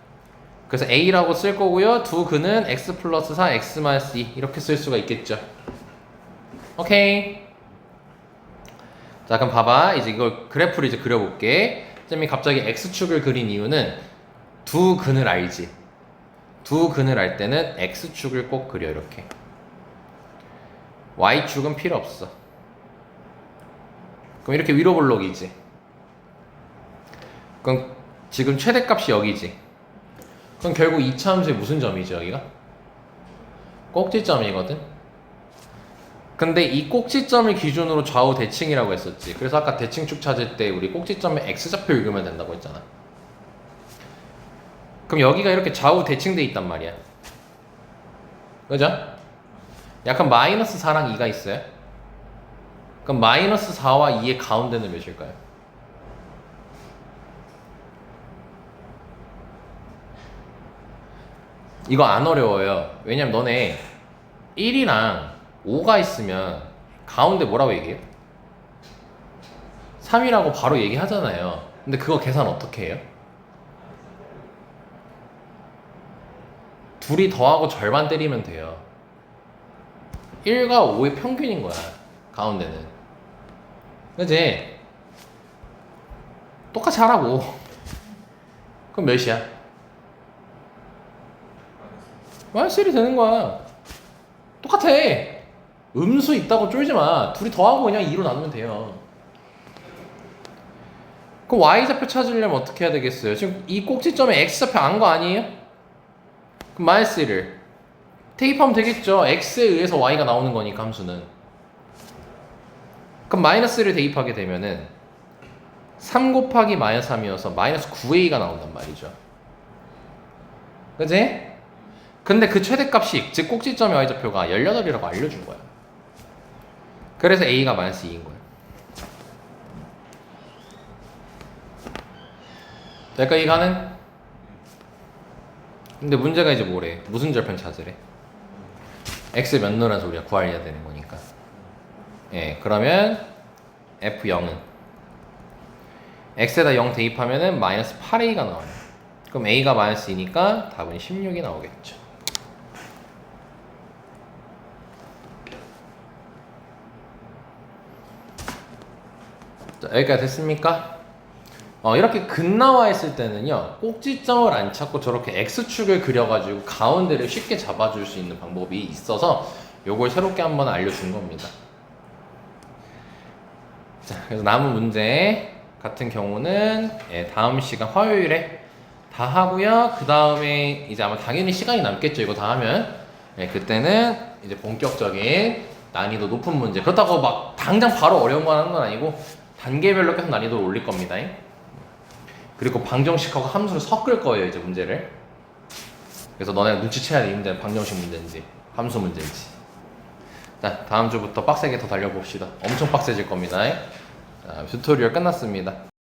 그래서 a라고 쓸 거고요. 두 근은 x 플러스 4, x 마이너스 2 이렇게 쓸 수가 있겠죠. 오케이. 자, 그럼 봐봐. 이제 이걸 그래프를 이제 그려볼게. 쌤이 갑자기 x축을 그린 이유는 두 근을 알지. 두 근을 알 때는 x축을 꼭 그려, 이렇게. y축은 필요 없어. 그럼 이렇게 위로 블록이지. 그럼 지금 최대값이 여기지. 그럼 결국 이차 함수의 무슨 점이죠, 여기가? 꼭지점이거든. 근데 이 꼭지점을 기준으로 좌우 대칭이라고 했었지. 그래서 아까 대칭축 찾을 때 우리 꼭지점에 x좌표 읽으면 된다고 했잖아. 그럼 여기가 이렇게 좌우 대칭돼 있단 말이야. 그죠? 약간 마이너스 4랑 2가 있어요. 그럼 마이너스 4와 2의 가운데는 몇일까요? 이거 안 어려워요. 왜냐면 너네 1이랑 5가 있으면 가운데 뭐라고 얘기해요? 3이라고 바로 얘기하잖아요. 근데 그거 계산 어떻게 해요? 둘이 더하고 절반 때리면 돼요. 1과 5의 평균인 거야, 가운데는. 그치? 똑같이 하라고. 그럼 몇이야? 마이너스 1이 되는 거야. 똑같아. 음수 있다고 쫄지 마. 둘이 더하고 그냥 2로 나누면 돼요. 그럼 y좌표 찾으려면 어떻게 해야 되겠어요? 지금 이 꼭지점에 x좌표 안 거 아니에요? 그럼 마이너스 1을 대입하면 되겠죠. x에 의해서 y가 나오는 거니까 함수는. 그럼 마이너스를 대입하게 되면은 3 곱하기 마이너스 3이어서 마이너스 9a가 나온단 말이죠. 그치? 근데 그 최대값이 즉 꼭지점의 y좌표가 18이라고 알려준 거야. 그래서 a가 마이너스 2인 거야. 여기까지 가는? 근데 문제가 이제 뭐래? 무슨 절편 찾으래? x 몇 노란 소리야? 구하려야 되는 거니까. 예, 그러면 f0은 x에다 0 대입하면은 마이너스 8a가 나와요. 그럼 a가 마이너스 2니까 답은 16이 나오겠죠. 자, 여기까지 됐습니까? 이렇게 근나와 했을 때는요, 꼭지점을 안 찾고 저렇게 x축을 그려가지고 가운데를 쉽게 잡아줄 수 있는 방법이 있어서 요걸 새롭게 한번 알려준 겁니다. 자, 그래서 남은 문제 같은 경우는 다음 시간 화요일에 다 하고요. 그 다음에 이제 아마 당연히 시간이 남겠죠. 이거 다 하면. 그때는 이제 본격적인 난이도 높은 문제. 그렇다고 막 당장 바로 어려운 거 하는 건 아니고 단계별로 계속 난이도를 올릴 겁니다. 그리고 방정식하고 함수를 섞을 거예요, 이제 문제를. 그래서 너네가 눈치채야 돼. 이 문제는 방정식 문제인지 함수 문제인지. 자, 다음 주부터 빡세게 더 달려봅시다. 엄청 빡세질 겁니다. 자, 튜토리얼 끝났습니다.